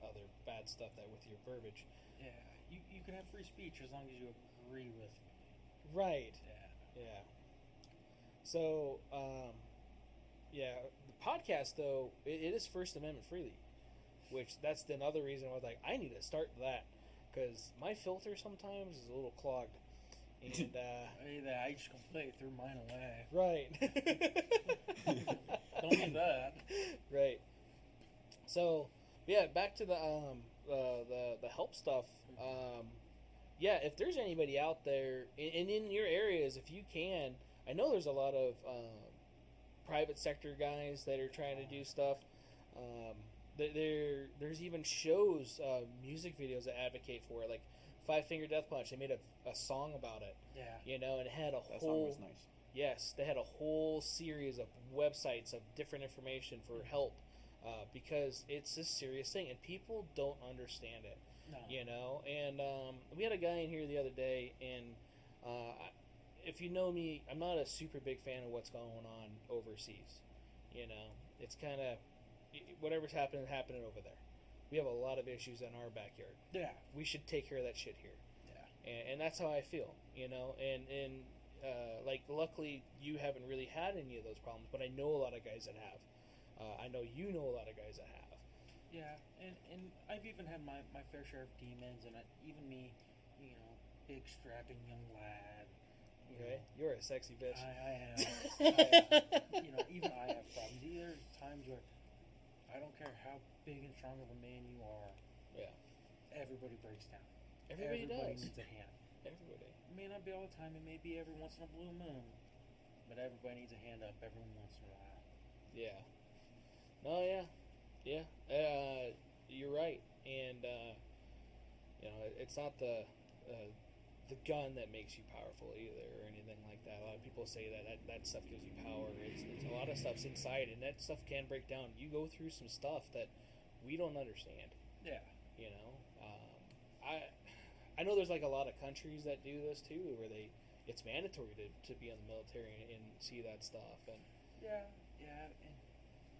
other bad stuff that with your verbiage. Yeah. You can have free speech as long as you agree with me. Right. Yeah. Yeah. So, yeah, the podcast, though, it is First Amendment freely, which that's another reason I was like, I need to start that, because my filter sometimes is a little clogged. And, I just completely threw mine away. Right. Don't do that. Right. So, yeah, back to the help stuff. Yeah, if there's anybody out there, and in your areas, if you can, I know there's a lot of private sector guys that are trying to do stuff. There's even shows, music videos that advocate for it, like Five Finger Death Punch. They made a song about it. Yeah. You know, and it had That song was nice. Yes, they had a whole series of websites of different information for help, because it's a serious thing, and people don't understand it. No. You know, and we had a guy in here the other day, and if you know me, I'm not a super big fan of what's going on overseas. You know, it's kind of whatever's happening over there. We have a lot of issues in our backyard. Yeah. We should take care of that shit here. Yeah. And that's how I feel, you know. And like, luckily, you haven't really had any of those problems, but I know a lot of guys that have. I know you know a lot of guys that have. Yeah, and I've even had my fair share of demons, and even me, you know, big strapping young lad. Okay, you're a sexy bitch. I am. You know, even I have problems. There's times where I don't care how big and strong of a man you are. Yeah. Everybody breaks down. Everybody does. Needs a hand. Everybody. It may not be all the time. It may be every once in a blue moon, but everybody needs a hand up every once in a while. Yeah. No, yeah. Yeah. You're right. And, you know, it's not the gun that makes you powerful either, or anything like that. A lot of people say that stuff gives you power. It's a lot of stuff's inside, and that stuff can break down. You go through some stuff that we don't understand. Yeah. You know, I know there's like a lot of countries that do this too, where it's mandatory to be in the military and see that stuff. And yeah, and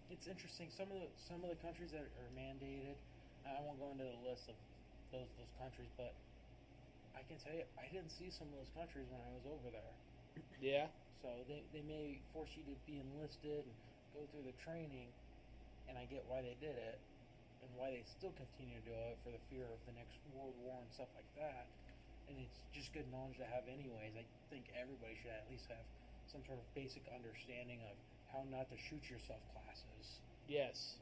it's interesting. Some of the countries that are mandated, I won't go into the list of those countries, but I can tell you, I didn't see some of those countries when I was over there. yeah. So they may force you to be enlisted and go through the training, and I get why they did it, and why they still continue to do it for the fear of the next World War and stuff like that. And it's just good knowledge to have anyways. I think everybody should at least have some sort of basic understanding of how not to shoot yourself classes. Yes.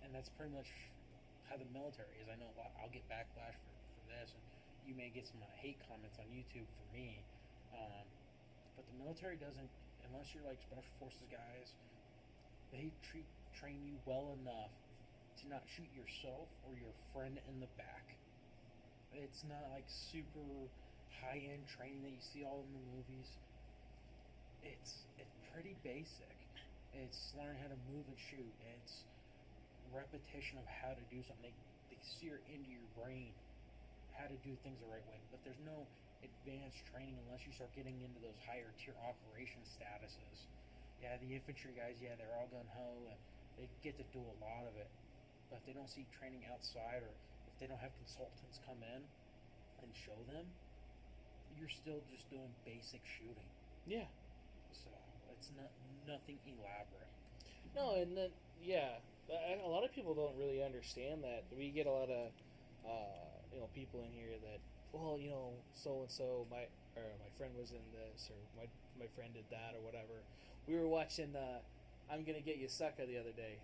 And that's pretty much how the military is. I know I'll get backlash for this, and you may get some hate comments on YouTube for me. But the military doesn't, unless you're like special forces guys, they train you well enough to not shoot yourself or your friend in the back. It's not like super high-end training that you see all in the movies. It's pretty basic. It's learning how to move and shoot. It's repetition of how to do something. They sear into your brain how to do things the right way. But there's no advanced training unless you start getting into those higher tier operation statuses. Yeah, the infantry guys, they're all gung-ho and they get to do a lot of it. But if they don't see training outside, or if they don't have consultants come in and show them, you're still just doing basic shooting. Yeah. So it's nothing elaborate. No, and then a lot of people don't really understand that. We get a lot of people in here that, well, so and so my friend was in this, or my friend did that, or whatever. We were watching I'm Gonna Get You Sucker the other day,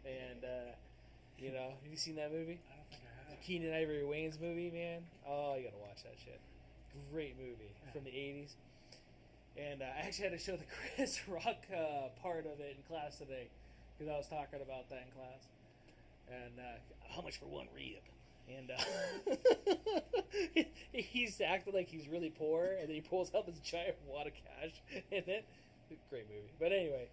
and have you seen that movie? I don't think I have. Keenan Ivory Wayans movie, man. Oh, you gotta watch that shit. Great movie from the 80s. And I actually had to show the Chris Rock part of it in class today, because I was talking about that in class. And how much for one rib? And he's acting like he's really poor, and then he pulls out this giant wad of cash in it. Great movie. But anyway,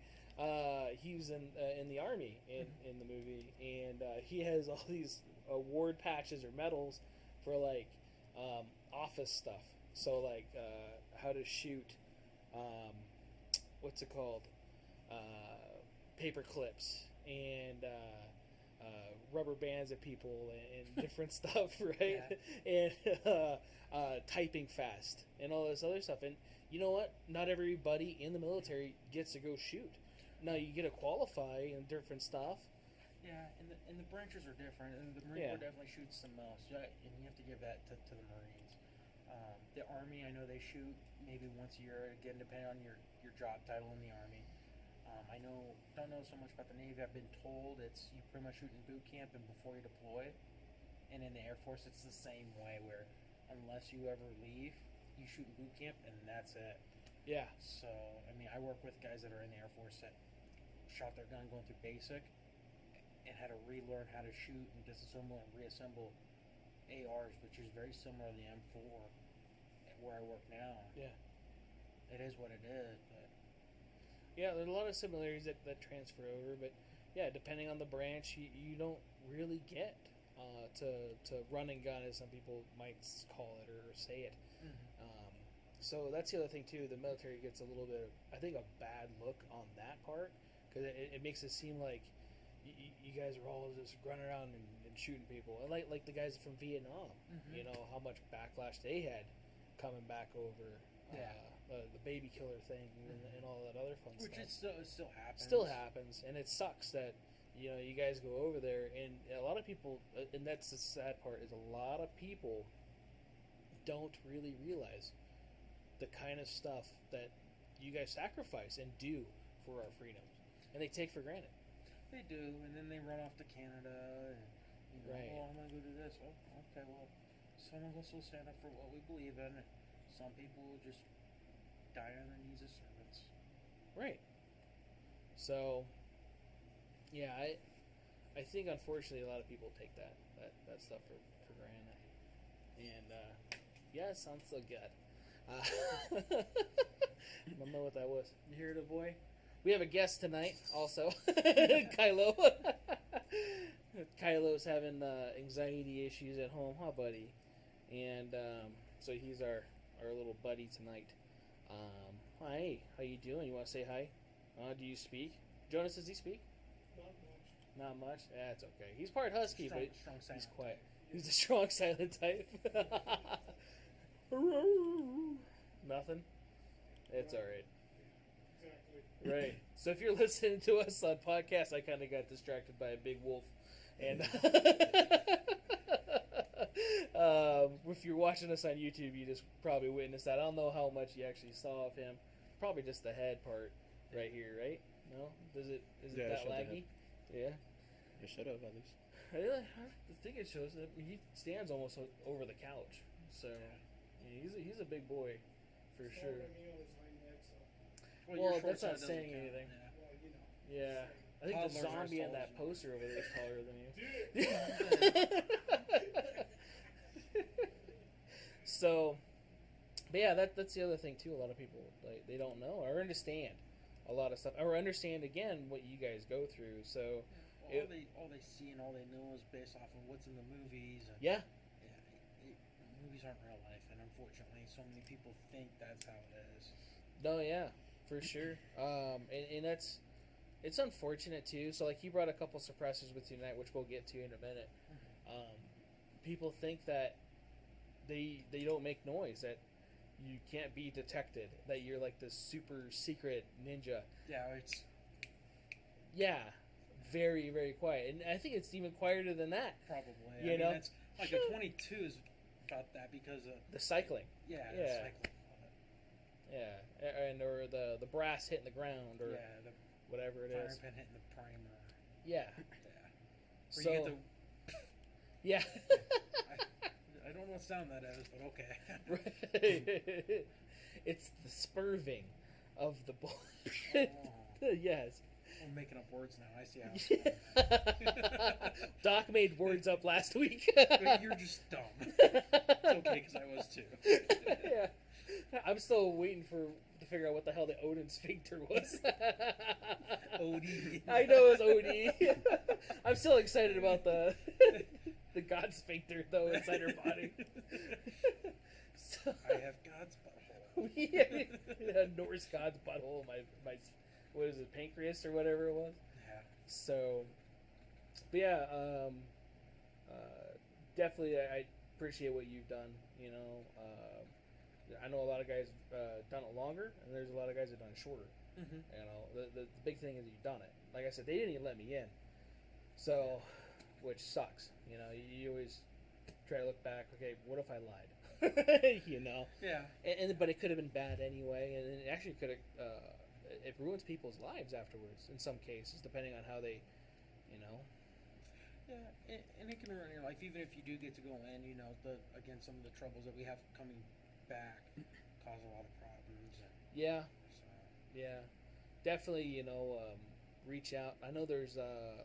he was in the army in the movie, and he has all these award patches or medals for like office stuff. So like how to shoot, what's it called, paper clips and rubber bands at people and different stuff, right? Yeah. And typing fast and all this other stuff. And you know what? Not everybody in the military gets to go shoot. Now you get to qualify and different stuff. Yeah, and the branches are different, and the Marine Corps definitely shoots the most. Yeah, and you have to give that to the Marines. The Army, I know they shoot maybe once a year, again, depending on your job title in the Army. I don't know so much about the Navy. I've been told it's you pretty much shoot in boot camp and before you deploy. And in the Air Force, it's the same way, where unless you ever leave, you shoot in boot camp, and that's it. Yeah. So, I mean, I work with guys that are in the Air Force that shot their gun going through basic and had to relearn how to shoot and disassemble and reassemble ARs, which is very similar to the M4 where I work now. Yeah. It is what it is, but yeah, there's a lot of similarities that transfer over, but yeah, depending on the branch, you don't really get to run and gun, as some people might call it or say it. Mm-hmm. So that's the other thing too. The military gets a little bit, I think, a bad look on that part, because it makes it seem like you guys are all just running around and shooting people, and like the guys from Vietnam. Mm-hmm. You know how much backlash they had coming back over. Yeah. The baby killer thing and all that other fun stuff. Which it still happens. Still happens, and it sucks that you guys go over there, and a lot of people, and that's the sad part, is a lot of people don't really realize the kind of stuff that you guys sacrifice and do for our freedoms, and they take for granted. They do, and then they run off to Canada, and right. Oh, I'm gonna go do this. Oh, okay, well, some of us will stand up for what we believe in. Some people will just die on their knees as servants. Right. So, yeah, I think unfortunately a lot of people take that stuff for granted. And yeah, it sounds so good. I don't know what that was. You hear the boy? We have a guest tonight, also, Kylo. Kylo's having anxiety issues at home, huh, buddy? And so he's our little buddy tonight. Hi, how you doing? You want to say hi? Do you speak? Jonas, does he speak? Not much. That's okay. He's part husky, but he's quiet. He's a strong silent type. Nothing? It's alright. Exactly. Right. So if you're listening to us on podcast, I kind of got distracted by a big wolf. And if you're watching us on YouTube, you just probably witnessed that. I don't know how much you actually saw of him. Probably just the head part right here, right? No? Is it that laggy? Yeah. It should have, at least. I think it shows that he stands almost over the couch. So yeah, he's a big boy for sure. Well, that's not saying anything. Yeah. I think the zombie in that poster over there is taller than you. So, but yeah, that's the other thing too. A lot of people they don't know or understand a lot of stuff, or understand again what you guys go through. So, all they see and all they know is based off of what's in the movies. And movies aren't real life, and unfortunately, so many people think that's how it is. No, yeah, for sure. And it's unfortunate too. So like you brought a couple suppressors with you tonight, which we'll get to in a minute. Mm-hmm. People think that they don't make noise, that you can't be detected, that you're like this super secret ninja. Yeah, very, very quiet, and I think it's even quieter than that. Probably. You know, it's like a 22 is about that because of the cycling. The cycling. Yeah, and or the brass hitting the ground, or whatever it is. Fire pin hitting the primer. Yeah. Or so, you get yeah. I don't know what sound that is, but okay. Right. It's the spurving of the bullet. Yes. I'm making up words now. I see how it's Doc made words up last week. But you're just dumb. It's okay, because I was too. Yeah. I'm still waiting to figure out what the hell the Odin sphincter was. OD. I know it's OD. I'm still excited about the God sphincter though inside her body. So, I have God's butthole. yeah, Norse God's butthole. My what is it, pancreas or whatever it was. Yeah. So, but yeah, definitely I appreciate what you've done. You know, I know a lot of guys done it longer, and there's a lot of guys that done it shorter. Mm-hmm. You know, the big thing is you've done it. Like I said, they didn't even let me in, so which sucks. You know, you always try to look back. Okay, what if I lied? You know. Yeah. But it could have been bad anyway, and it actually could have. It ruins people's lives afterwards in some cases, depending on how they, you know. Yeah, and it can ruin your life, even if you do get to go in. You know, again, some of the troubles that we have coming back cause a lot of problems. And Yeah, so. yeah, definitely. You know, reach out. I know there's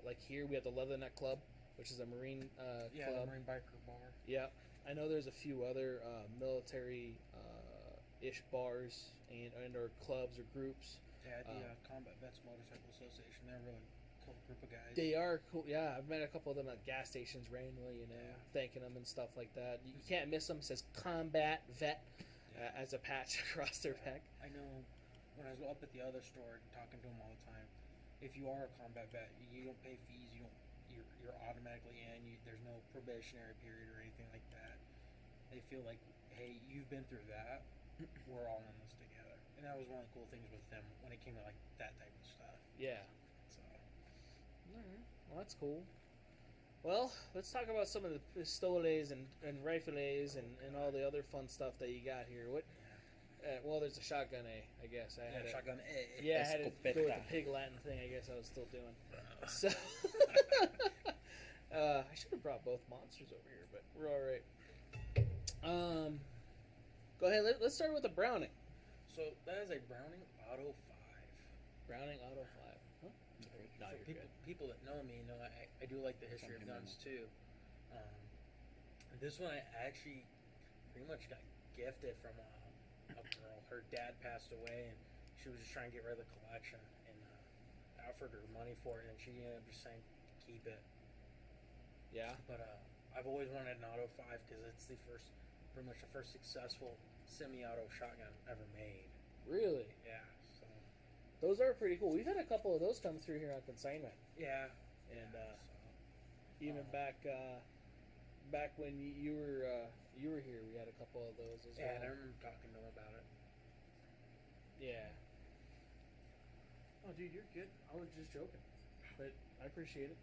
like here we have the Leatherneck Club, which is a Marine Yeah, club. the Marine Biker Bar. Yeah, I know there's a few other military ish bars and or clubs or groups. Yeah, the Combat Vets Motorcycle Association. They're a really cool group of guys. They are cool. Yeah, I've met a couple of them at gas stations randomly, you know, Yeah. thanking them and stuff like that. You can't miss them. It says Combat Vet Yeah. as a patch across their back. I know when I was up at the other store talking to them all the time, if you are a combat vet, you don't pay fees. You're automatically in. There's no probationary period or anything like that. They feel like, hey, you've been through that. We're all in this together. And that was one of the cool things with them when it came to like that type of stuff. Yeah. So All right. Well, that's cool. Well, let's talk about some of the pistoles and rifles and all the other fun stuff that you got here. What? Well, there's a shotgun I guess. I had shotgun A. Yeah, I had to go with Escopeta. the pig Latin thing. I guess I was still doing. So I should have brought both monsters over here, but we're all right. Go ahead. Let's start with the Browning. So that is a Browning Auto 5. Browning Auto 5. Huh? No, For you're good. people that know me, know I do like the history of guns too. This one I actually pretty much got gifted from a girl. Her dad passed away, and she was just trying to get rid of the collection, and I offered her money for it, and she ended up just saying keep it. Yeah. But I've always wanted an Auto 5 because it's pretty much the first successful semi-auto shotgun ever made. Really? Yeah. So Those are pretty cool. We've had a couple of those come through here on consignment, yeah. and So, even back when you were here, we had a couple of those as yeah, and I well. remember talking to her about it. Yeah. Oh, dude, you're good. I was just joking, but I appreciate it.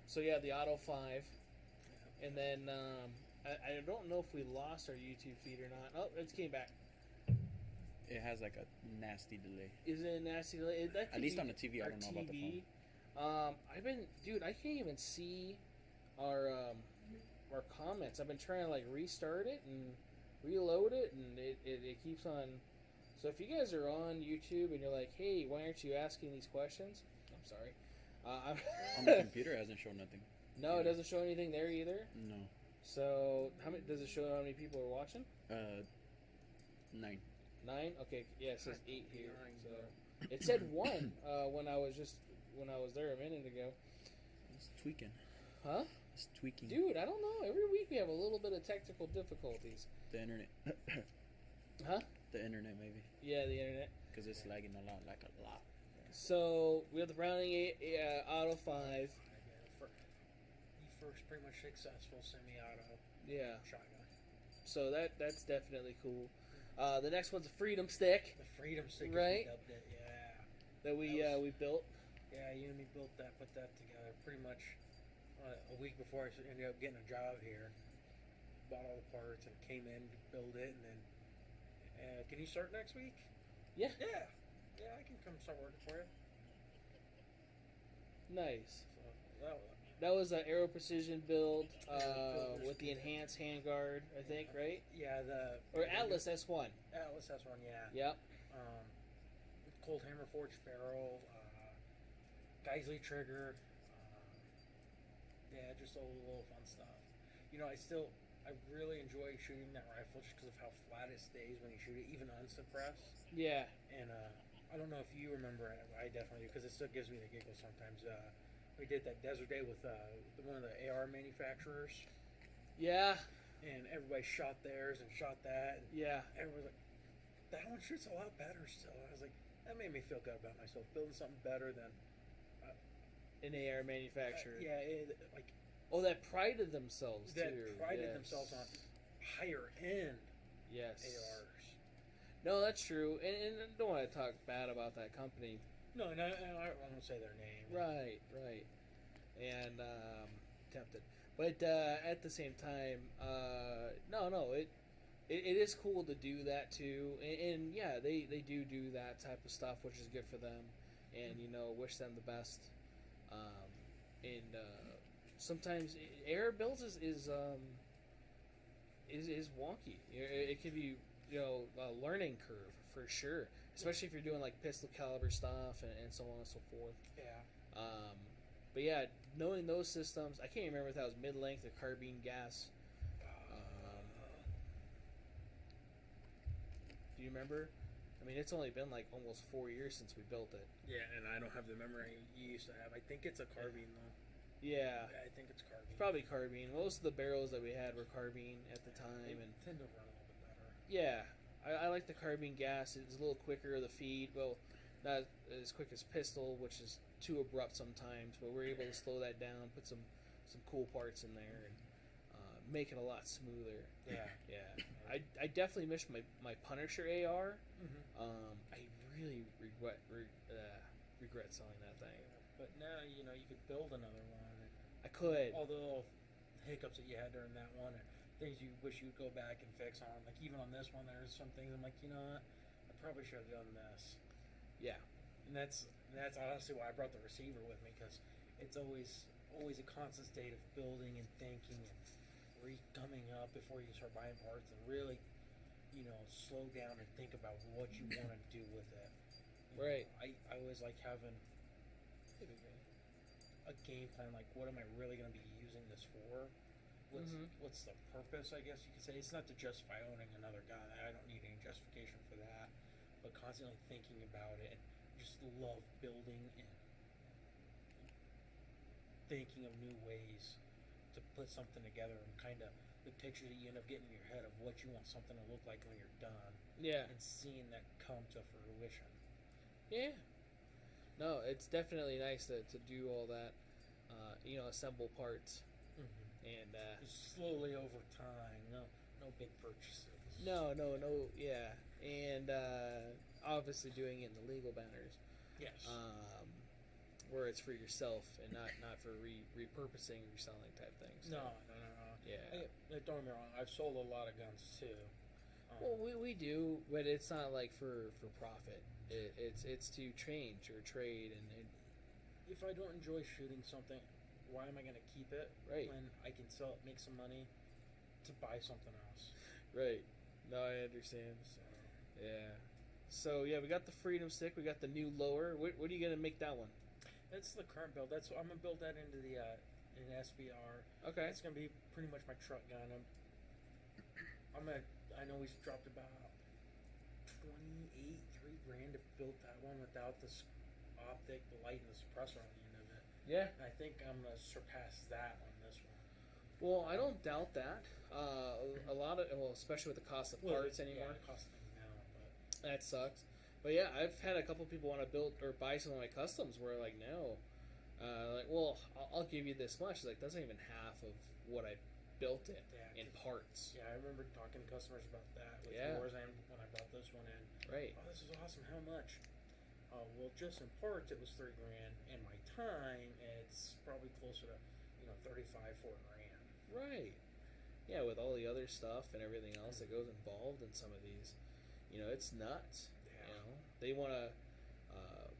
So yeah, the Auto 5, and then I don't know if we lost our YouTube feed or not. Oh, it came back. It has like a nasty delay. Is it a nasty delay? At least on the TV, I don't know about the phone. I can't even see our comments. I've been trying to like restart it and reload it, and it keeps on. So if you guys are on YouTube and you're like, hey, why aren't you asking these questions? I'm sorry. On the computer, it hasn't shown nothing. No, it doesn't show anything there either. No. So how many does it show? How many people are watching? 9. 9. Okay, yeah, it says 8 here. 9, So it said 1 when I was there a minute ago. It's tweaking. Huh? It's tweaking. Dude, I don't know. Every week we have a little bit of technical difficulties. The internet. Huh? The internet, maybe. Yeah, the internet. Because it's lagging a lot. So we have the Browning Auto 5. The first pretty much successful semi-auto Yeah. shotgun. So that's definitely cool. The next one's a Freedom Stick The Freedom Stick, Right. as we dubbed it, yeah. that we built. Yeah, you and me built that, put that together pretty much a week before I ended up getting a job here. Bought all the parts and came in to build it, and then can you start next week? Yeah. Yeah, I can come start working for you. Nice. So That was an Aero Precision build Builders with the enhanced handguard, I think, right? yeah, Or Atlas S1. Atlas S1, yeah. Yep. Cold Hammer Forged barrel, Geisley trigger, yeah, just a little fun stuff. I really enjoy shooting that rifle just because of how flat it stays when you shoot it, even unsuppressed. Yeah. And I don't know if you remember it. I definitely do because it still gives me the giggles sometimes. We did that desert day with one of the AR manufacturers. Yeah. And everybody shot theirs and shot that. And Yeah. everyone was like, that one shoots a lot better still. And I was like, that made me feel good about myself, building something better than An AR manufacturer. like Oh, that prided themselves that too. prided Yes. themselves on higher end Yes. ARs. No, that's true. And I don't want to talk bad about that company. No, and I won't say their name. Right. And tempted. But at the same time, no, it is cool to do that too. And yeah, they do that type of stuff, which is good for them. And, wish them the best. Sometimes air builds is wonky. It can be a learning curve for sure, especially if you're doing like pistol caliber stuff and so on and so forth. Yeah. But yeah, knowing those systems, I can't remember if that was mid-length or carbine gas. Do you remember? I mean, it's only been like almost 4 years since we built it. Yeah, and I don't have the memory you used to have. I think it's a carbine though. Yeah. I think it's carbine. It's probably carbine. Most of the barrels that we had were carbine at the time, They and tend to run a little bit better. yeah, I like the carbine gas. It's a little quicker. The feed, well, not as quick as pistol, which is too abrupt sometimes. But we're able to slow that down, put some cool parts in there, and make it a lot smoother. Yeah. Yeah. I definitely miss my Punisher AR. Mm-hmm. I really regret selling that thing. But now you could build another one. I could. All the little hiccups that you had during that one, or things you wish you'd go back and fix on. Like even on this one, there's some things I'm like, what? I probably should have done this. Yeah. And that's honestly why I brought the receiver with me, because it's always a constant state of building and thinking and coming up before you start buying parts and really, slow down and think about what you want to do with it. Right. I always like having a game plan, like what am I really going to be using this for? What's the purpose, I guess you could say. It's not to justify owning another gun. I don't need any justification for that. But constantly thinking about it and just love building and thinking of new ways to put something together and kind of the picture that you end up getting in your head of what you want something to look like when you're done. Yeah. And seeing that come to fruition. Yeah. No, it's definitely nice to do all that, assemble parts. And just slowly over time. No big purchases. No, yeah. And obviously doing it in the legal banners. Yes. Where it's for yourself and not for repurposing or reselling type things. No. Yeah. Don't get me wrong. I've sold a lot of guns too. Well, we do, but it's not like for profit. It's to change or trade and if I don't enjoy shooting something, why am I going to keep it? Right. When I can sell it, make some money to buy something else. Right. No, I understand. So yeah, we got the Freedom Stick. We got the new lower. What are you gonna make that one? That's the current build. I'm gonna build that into the an SBR. Okay. It's gonna be pretty much my truck gun. I know we dropped about $3 grand to build that one without the optic, the light, and the suppressor on the end of it. Yeah. And I think I'm gonna surpass that on this one. Well, I don't doubt that. A lot of, especially with the cost of parts anymore. Yeah, the cost of things now, but that sucks. But yeah, I've had a couple people want to build or buy some of my customs where like, no, I'll give you this much. Like, that's not even half of what I built it in parts. Yeah, I remember talking to customers about that with yours and when I brought this one in. Right. Oh, this is awesome. How much? Well, just in parts, it was $3 grand, and my time, it's probably closer to, $35, $40 grand. Right. Yeah, with all the other stuff and everything else that goes involved in some of these, it's nuts. Yeah. They want to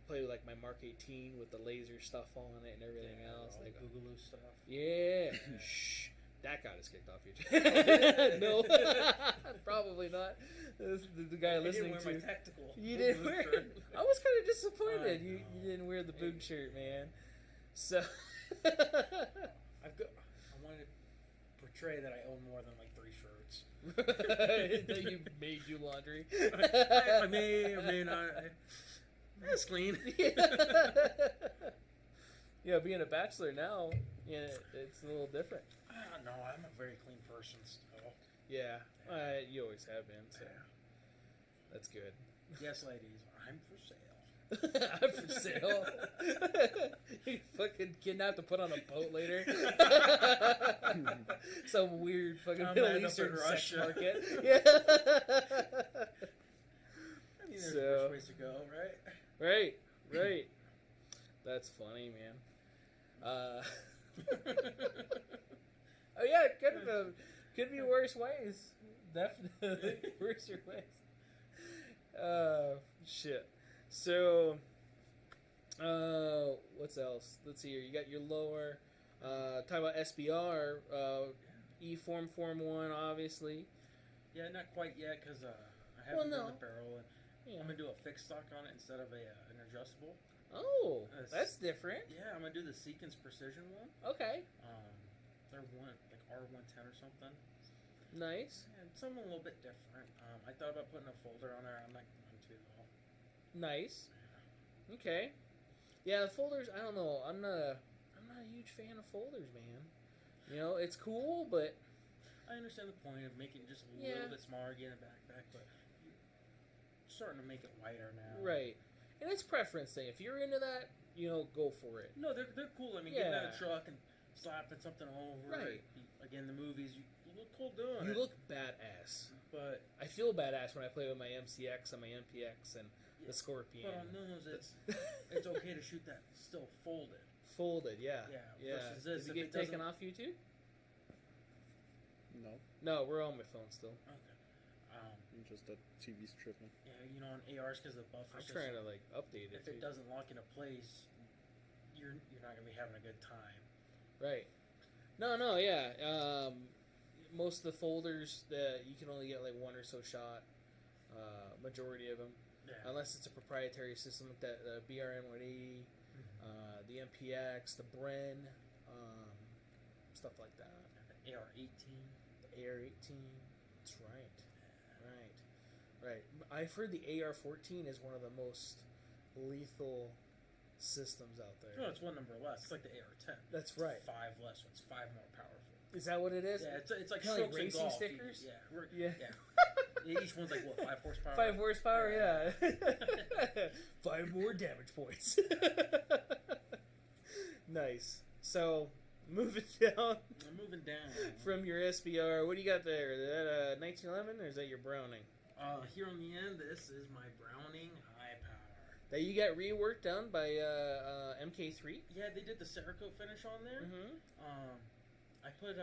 play with like my Mark 18 with the laser stuff on it and everything else. All Like the Boogaloo stuff. Yeah. Shh. That got us kicked off YouTube. No, probably not. The guy listening to my tactical. You didn't wear it. I was kind of disappointed. You didn't wear the boog shirt, man. So I wanted to astray that I own more than like 3 shirts. That you made you laundry. I may or may not. It's clean. Yeah, being a bachelor now, yeah, it's a little different. I don't know. I'm a very clean person still. Yeah, you always have been, so that's good. Yes, ladies, I'm for sale. I'm for sale. You fucking kidnapped to put on a boat later. Some weird fucking Middle Eastern sex market. Yeah. I mean, there's worse ways to go, right? Right. That's funny, man. Oh yeah, it could be worse ways. Definitely worse ways. Shit. So, what's else? Let's see here. You got your lower. Talk about SBR. E-Form Form 1, obviously. Yeah, not quite yet because I haven't done the barrel. And I'm going to do a fixed stock on it instead of an adjustable. Oh, that's different. Yeah, I'm going to do the Sequence Precision one. Okay. They're like R110 or something. Nice. And something a little bit different. I thought about putting a folder on there. I'm not going to though. Nice. Yeah. Okay. Yeah, the folders. I don't know. I'm not a huge fan of folders, man. You know, it's cool, but I understand the point of making it just a little bit smaller, getting a backpack, but you're starting to make it wider now. Right. And it's preference thing. If you're into that, go for it. No, they're cool. I mean, getting out of the truck and slapping something over. Right. Again, the movies, you look cool doing it. You look badass. But I feel badass when I play with my MCX and my MPX and the Scorpion. But on those, it's okay to shoot that still folded. Folded, yeah. Yeah. Versus this, Does it get taken off YouTube? No, we're on my phone still. Okay. Just the TV's tripping. Yeah, on ARs because the buffer. I'm trying to update it. If it doesn't lock into place, you're not gonna be having a good time. Right. No, yeah. Most of the folders that you can only get like one or so shot. Majority of them, unless it's a proprietary system like that, the BRN 180, the MPX, the Bren, stuff like that. The AR-18. The AR-18. That's right. Right. I've heard the AR-14 is one of the most lethal systems out there. No, it's one number less. It's like the AR-10. That's right. 5 less, so it's 5 more powerful. Is that what it is? Yeah, it's like kind strokes of racing golf. stickers. Yeah. Each one's like 5 horsepower. 5 horsepower, yeah. 5 more damage points. Nice. So, moving down. I'm moving down from your SBR. What do you got there? Is that 1911 or is that your Browning? Here on the end, this is my Browning High Power. That you got reworked done by MK3? Yeah, they did the Cerakote finish on there. Mm-hmm. I put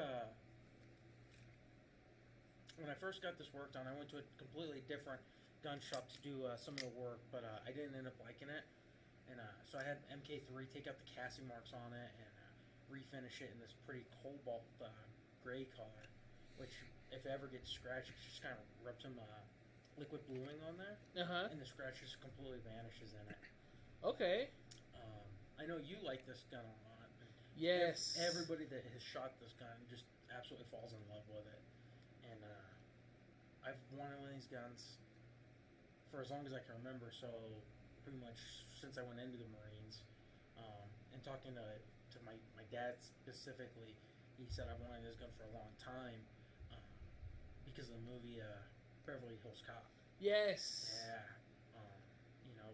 when I first got this work done, I went to a completely different gun shop to do some of the work, but I didn't end up liking it, and so I had MK3 take out the casting marks on it and refinish it in this pretty cobalt gray color, which if it ever gets scratched, it just kind of rubs some liquid bluing on there, and the scratch just completely vanishes in it. Okay. I know you like this gun a lot. Yes. Everybody that has shot this gun just absolutely falls in love with it. And I've wanted one of these guns for as long as I can remember, so pretty much since I went into the Marines. And talking to my dad specifically, he said I've wanted this gun for a long time because of the movie Beverly Hills Cop. Yes. Yeah.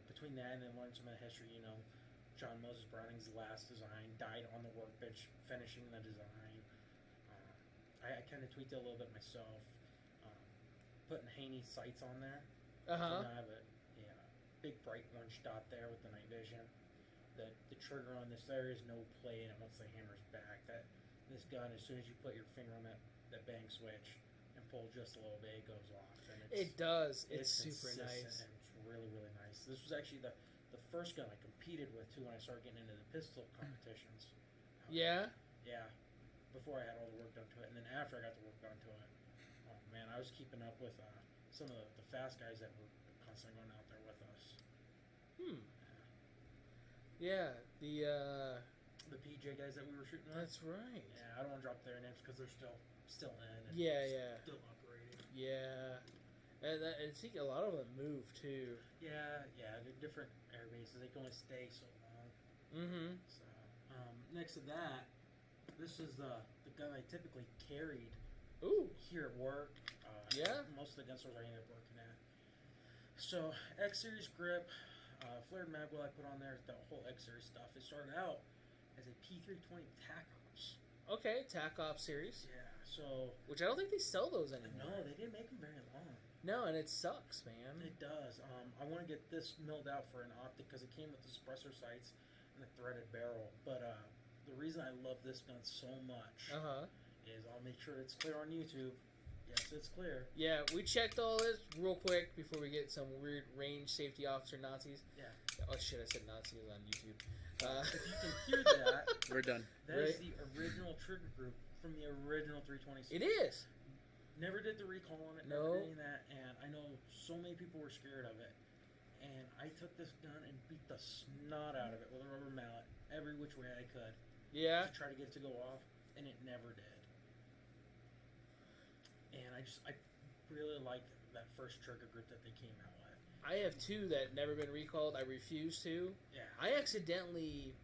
Between that and then learning some of the history, John Moses Browning's last design died on the workbench finishing the design. I kind of tweaked it a little bit myself, putting Haney sights on there. So now I have a big bright orange dot there with the night vision. The trigger on this, there is no play in it once the hammer's back. This gun, as soon as you put your finger on that bang switch and pull just a little bit, it goes off. And it does. It's super consistent nice. And it's really, really nice. This was actually the first gun I competed with too when I started getting into the pistol competitions. Yeah? Yeah. Before I had all the work done to it, and then after I got the work done to it, oh man, I was keeping up with some of the fast guys that were constantly going out there with us. Yeah, the the PJ guys that we were shooting with. That's right. Yeah, I don't want to drop their names because they're still in. And Yeah. Still operating. Yeah. And I think a lot of them move too. Yeah. They're different air bases. They can only stay so long. Mm-hmm. So, next to that, this is the gun I typically carried. Ooh. Here at work. Yeah. Most of the gun stores I ended up working at. So X Series grip, flared mag will I put on there, the whole X Series stuff. It started out as a P320 TAC Ops. Okay, TAC Ops series. Yeah. So. Which I don't think they sell those anymore. No, they didn't make them very long. No, and it sucks, man. It does. I want to get this milled out for an optic because it came with the suppressor sights and the threaded barrel. But the reason I love this gun so much is I'll make sure it's clear on YouTube. Yes, it's clear. Yeah, we checked all this real quick before we get some weird range safety officer Nazis. Yeah. Oh shit, I said Nazis on YouTube. If you can hear that, we're done. That is the original trigger group from the original 320. It is. Never did the recall on it. No. Never did any of that, and I know so many people were scared of it. And I took this gun and beat the snot out of it with a rubber mallet every which way I could. Yeah. To try to get it to go off, and it never did. And I really like that first trigger group that they came out with. I have two that never been recalled. I refuse to. Yeah. I accidentally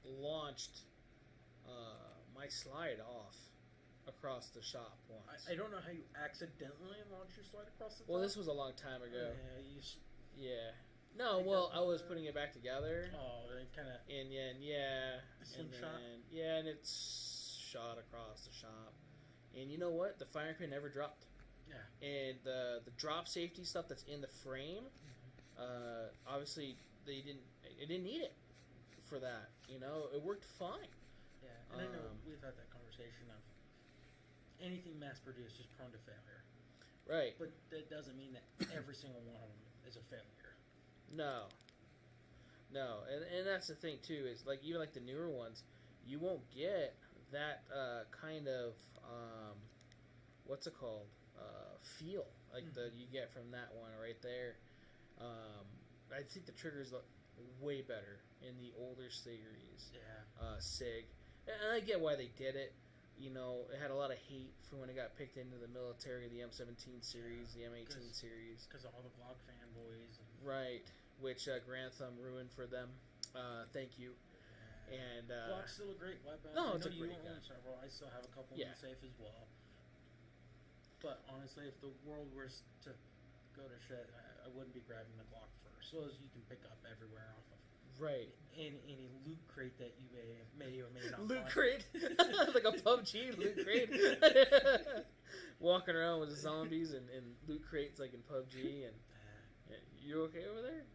launched my slide off across the shop once. I don't know how you accidentally launched your slide across the top. Well, this was a long time ago. Yeah, Yeah. No, well, I was putting it back together. Oh, they kind of... And slingshot? Yeah, and it's shot across the shop. And you know what? The firing pin never dropped. Yeah. And the drop safety stuff that's in the frame, obviously it didn't need it for that. You know, it worked fine. Yeah, and I know we've had that conversation of anything mass-produced is prone to failure. Right. But that doesn't mean that every single one of them is a failure. No, and that's the thing too. Is like even like the newer ones, you won't get that kind of what's it called feel like you get from that one right there. I think the triggers look way better in the older series. Yeah. SIG, and I get why they did it. You know, it had a lot of hate for when it got picked into the military, the M17 series, the M18 series. Because of all the Glock fanboys. Right, which Grantham ruined for them. Thank you. Yeah. And Glock's still a great weapon. No, I it's know a you great own gun. several. I still have a couple in the safe as well. But honestly, if the world was to go to shit, I wouldn't be grabbing the Glock first. So as you can pick up everywhere off of. Right. Any loot crate that you may or may not loot find. crate? Like a PUBG loot crate? Walking around with zombies and loot crates like in PUBG. And you okay over there?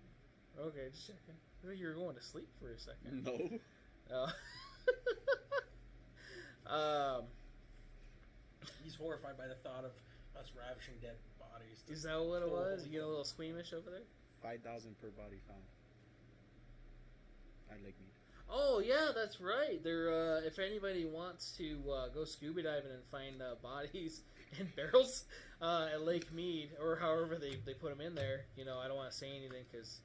Okay, just checking. I thought you were going to sleep for a second. No. He's horrified by the thought of us ravishing dead bodies. Is that what it was? You get a little squeamish over there? 5,000 per body found. I like meat. Oh yeah, that's right. They're if anybody wants to go scuba diving and find bodies in barrels at Lake Mead or however they put them in there, you know, I don't want to say anything because,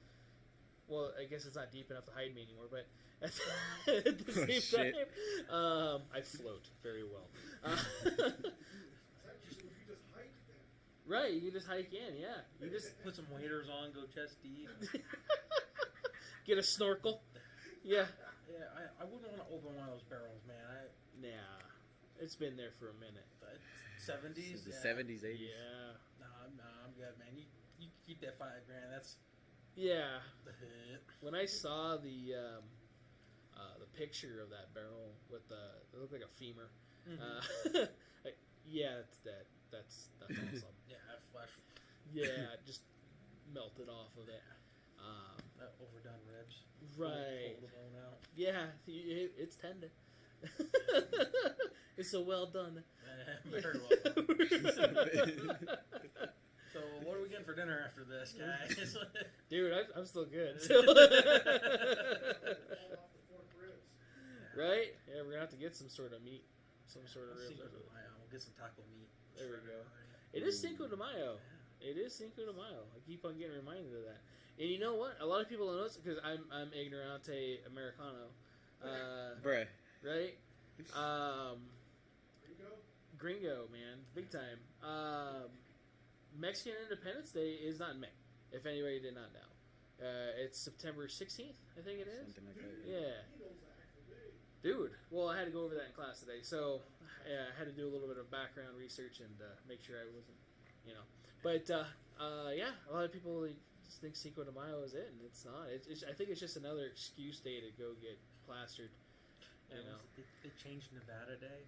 well, I guess it's not deep enough to hide me anymore. But at the same time, I float very well. Right, you can just hike in. Yeah, you just put some waders on, go chest deep, get a snorkel. Yeah. Yeah, I wouldn't want to open one of those barrels, man. Nah, it's been there for a minute. 70s? The 70s, 80s. Yeah. Nah, I'm good, man. You keep that $5,000. That's yeah. The hit. When I saw the picture of that barrel with it looked like a femur. Mm-hmm. Yeah, it's dead. That's awesome. Yeah, that flesh. Yeah, just melted off of it. That overdone ribs. Right. Pull the bone out. Yeah, it's tender. It's so well done. Very well done. So, what are we getting for dinner after this, guys? Dude, I'm still good. Right? Yeah, we're gonna have to get some sort of meat, some sort of ribs. We'll get some taco meat. There we go. It is Cinco de Mayo. It is Cinco de Mayo. I keep on getting reminded of that. And you know what? A lot of people don't know this because I'm ignorante Americano. Bruh. Right? Gringo, man. Big time. Mexican Independence Day is not in May, if anybody did not know. It's September 16th, I think it is. Something like that. Yeah. Dude, well, I had to go over that in class today, so I had to do a little bit of background research and make sure I wasn't, But, yeah, a lot of people just think Cinco de Mayo is it, and it's not. I think it's just another excuse day to go get plastered, you know. They changed Nevada Day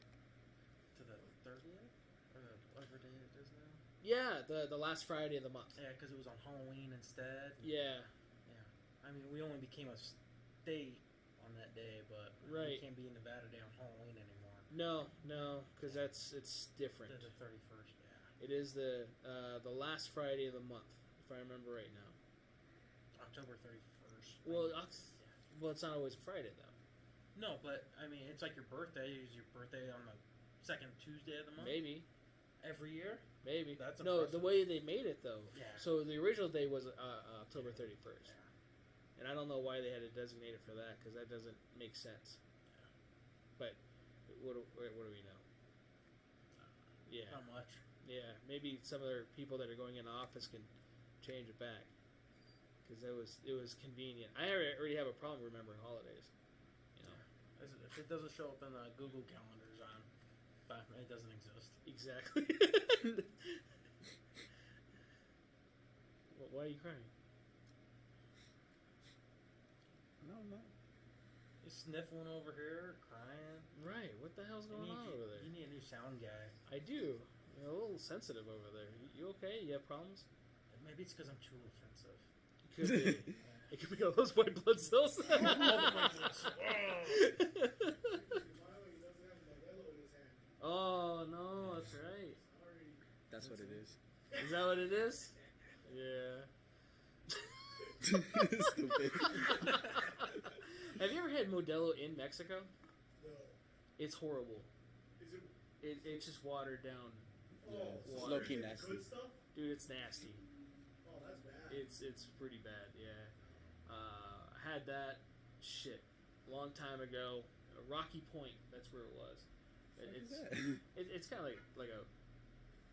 to the 30th? Or whatever day it is now? Yeah, the last Friday of the month. Yeah, because it was on Halloween instead. Yeah. I mean, we only became a state on that day, but Right. we can't be in Nevada Day on Halloween anymore. No, because it's different. The 31st, yeah. It is the last Friday of the month, if I remember right now. October 31st. Well, it's not always a Friday though. No, but I mean, it's like your birthday. Is your birthday on the second Tuesday of the month? Maybe. Every year? Maybe. That's no, impressive. the way they made it though. Yeah. So the original day was October 31st, and I don't know why they had to designate it for that because that doesn't make sense. But what do we know? Yeah. Not much. Yeah, maybe some of their people that are going into office can change it back because it was convenient. I already have a problem remembering holidays. If it doesn't show up in the Google calendars it doesn't exist. Exactly. Why are you crying? No, I'm not. You sniffling over here, crying. Right. What the hell's going on over there? You need a new sound guy. I do. You're a little sensitive over there. You okay? You have problems? Maybe it's because I'm too offensive. It could be. It could be all those white blood cells. Oh no, that's right. That's what it is. Is that what it is? Yeah. Stupid. Have you ever had Modelo in Mexico? No. It's horrible. Is it? It's just watered down. Yeah, it's Water. low-key nasty. Good stuff? Dude, it's nasty. Oh, that's bad. It's pretty bad. Yeah. I had that shit long time ago. Rocky Point. That's where it was. It's kind of like a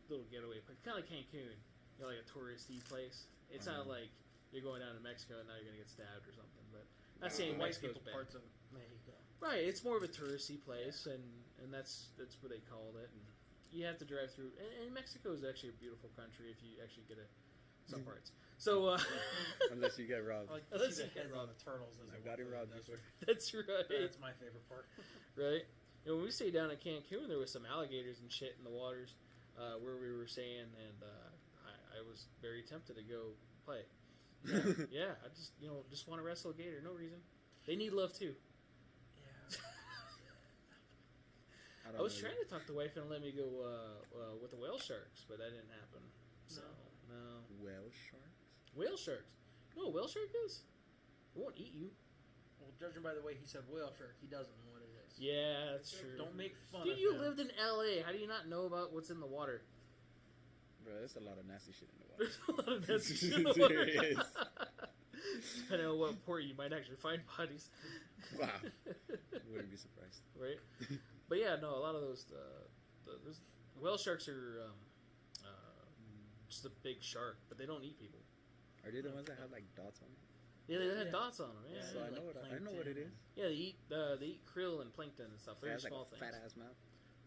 little getaway place. Kind of like Cancun. Like a touristy place. It's not like you're going down to Mexico and now you're gonna get stabbed or something. But not saying white Mexico's people bad. parts of Mexico. Right, it's more of a touristy place, and that's what they called it. And you have to drive through. And Mexico is actually a beautiful country if you actually get some parts. So Unless you get robbed. I like to Unless see you the get heads on robbed. the turtles. I got it robbed before. that's right. That's my favorite part. Right. When we stayed down in Cancun, there was some alligators and shit in the waters where we were staying, and I was very tempted to go play. Yeah, I just want to wrestle a gator, no reason. They need love too. Yeah. I was trying to talk the wife and let me go with the whale sharks, but that didn't happen. So no. Whale sharks? Whale sharks? You know what a whale shark is? It won't eat you. Well, judging by the way he said whale shark, he doesn't know what it is. Yeah, that's true. Don't make fun Dude, of you him. lived in LA. How do you not know about what's in the water? Bro, there's a lot of nasty shit in the water. There's a lot of nasty shit in the water. There is. Depending on what port you might actually find bodies. Wow. Wouldn't be surprised. Right? But yeah, no, a lot of those whale sharks are just a big shark, but they don't eat people. Are they the ones that have like dots on them? Yeah, they have Yeah. dots on them. Yeah, So I know what it is. yeah, they eat krill and plankton and stuff. It Very has like small a things. fat ass mouth.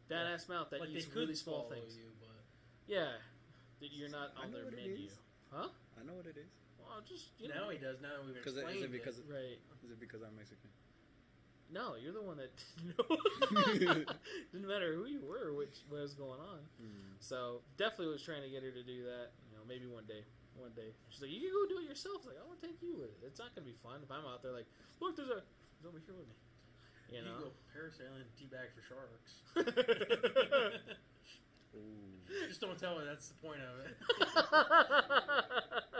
Fat ass mouth that Like eats they could really small swallow things. you, but Yeah, that you're not I on know their what it menu. is. Huh? I know what it is. Well, just now he does. Now that we've Because explained is it because right. is it because I'm Mexican? No, you're the one that didn't matter who you were, what was going on. So definitely was trying to get her to do that. Maybe one day. She's like, you can go do it yourself. I was like, I want to take you with it. It's not gonna be fun if I'm out there like, look, he's over here with me. you go parasailing and teabag for sharks. Ooh. Just don't tell her that's the point of it.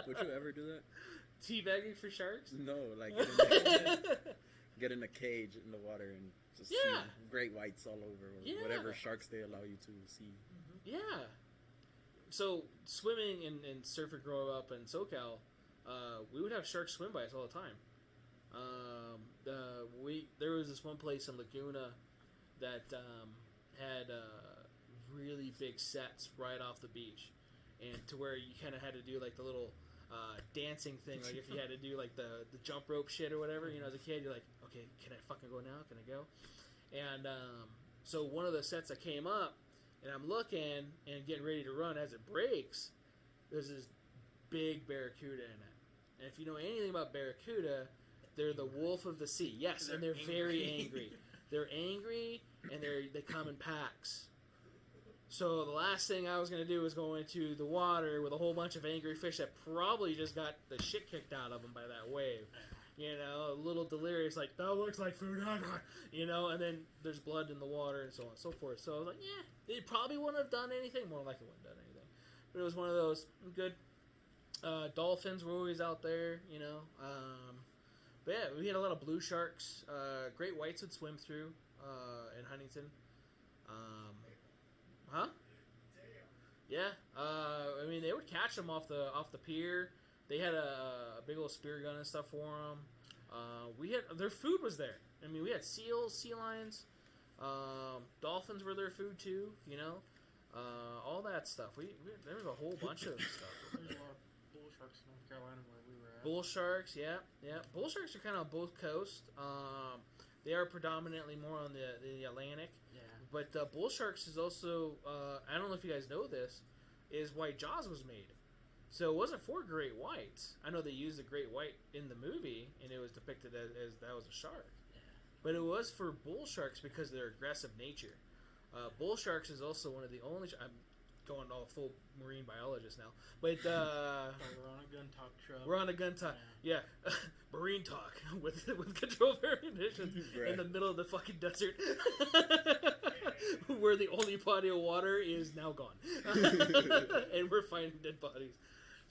Would you ever do that? Teabagging for sharks? No, like get in a cage in the water and just Yeah. see great whites all over, or Yeah. whatever sharks they allow you to see. Yeah. So swimming and surfing growing up in SoCal, we would have sharks swim by us all the time. There was this one place in Laguna that had really big sets right off the beach, and to where you kind of had to do like the little dancing thing, like if you had to do like the jump rope shit or whatever, as a kid, you're like, okay, can I fucking go now? Can I go? And so one of the sets that came up, and I'm looking and getting ready to run as it breaks, there's this big barracuda in it. And if you know anything about barracuda, they're the wolf of the sea. Yes, and they're very angry. They're angry, and they come in packs. So the last thing I was going to do was go into the water with a whole bunch of angry fish that probably just got the shit kicked out of them by that wave. A little delirious, like, that looks like food, and then there's blood in the water and so on and so forth. So I was like, yeah, they probably wouldn't have done anything. More likely wouldn't have done anything. But it was one of those, good. Dolphins were always out there, But yeah, we had a lot of blue sharks. Great whites would swim through in Huntington. Yeah. They would catch them off the pier. They had a big old spear gun and stuff for them. Their food was there. We had seals, sea lions, dolphins were their food too. All that stuff. There was a whole bunch of stuff. There's a lot of bull sharks in North Carolina where we were at. Bull sharks, yeah. Bull sharks are kind of on both coasts. They are predominantly more on the Atlantic. Yeah. But bull sharks is also, I don't know if you guys know this, is why Jaws was made. So it wasn't for great whites. I know they used a great white in the movie, and it was depicted as that was a shark. Yeah. But it was for bull sharks because of their aggressive nature. Bull sharks is also one of the only... I'm going all full marine biologist now. But we're on a gun talk show. We're on a gun talk. Yeah. Marine talk with control variations in the middle of the fucking desert. Where the only body of water is now gone. And we're finding dead bodies.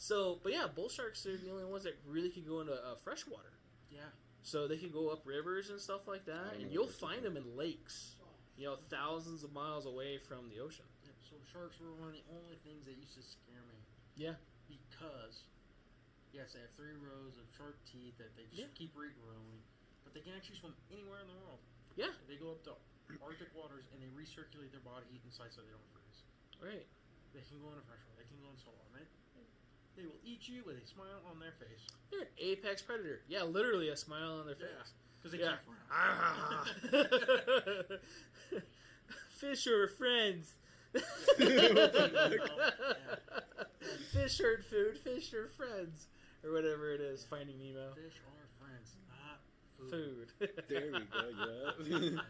So, but yeah, bull sharks are the only ones that really can go into fresh water. Yeah. So they can go up rivers and stuff like that, and you'll find them in lakes, thousands of miles away from the ocean. Yeah, so sharks were one of the only things that used to scare me. Yeah. Because, yes, they have 3 rows of sharp teeth that they just keep regrowing, but they can actually swim anywhere in the world. Yeah. They go up to Arctic waters and they recirculate their body heat inside so they don't freeze. Right. They can go into freshwater. They can go in saltwater. They will eat you with a smile on their face. They're an apex predator. Yeah, literally a smile on their face. Because they can't frown. Fish are friends. Fish are food. Fish are friends. Or whatever it is. Finding Nemo. Fish are friends, not food. There we go, yeah.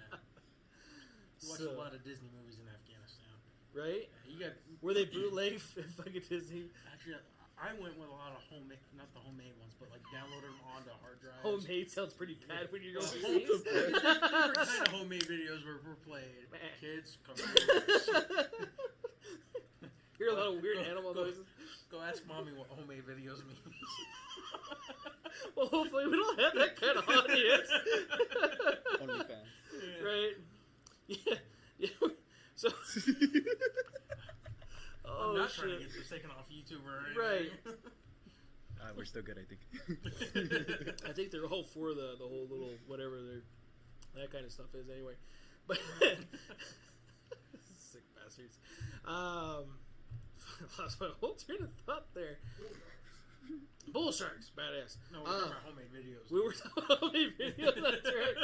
You watch a lot of Disney movies in Afghanistan. Right? Yeah, you got... Were they bootleg fucking Disney? Actually, I went with a lot of homemade, not the homemade ones, but like downloaded them onto hard drives. Homemade sounds pretty bad when you're going overseas. Different kind of homemade videos were played. Kids, come here. Hear a lot of weird animal noises. Go ask mommy what homemade videos mean. Well, hopefully we don't have that kind of audience. OnlyFans. Yeah. Right? Yeah. So... I'm not trying to get this taken off YouTube or anything. Right. We're still good, I think. I think they're all for the whole little whatever that kind of stuff is anyway. But sick bastards. Lost my whole train of thought there. Bull sharks, badass. No, we're talking about homemade videos. We were talking about homemade videos. That's right.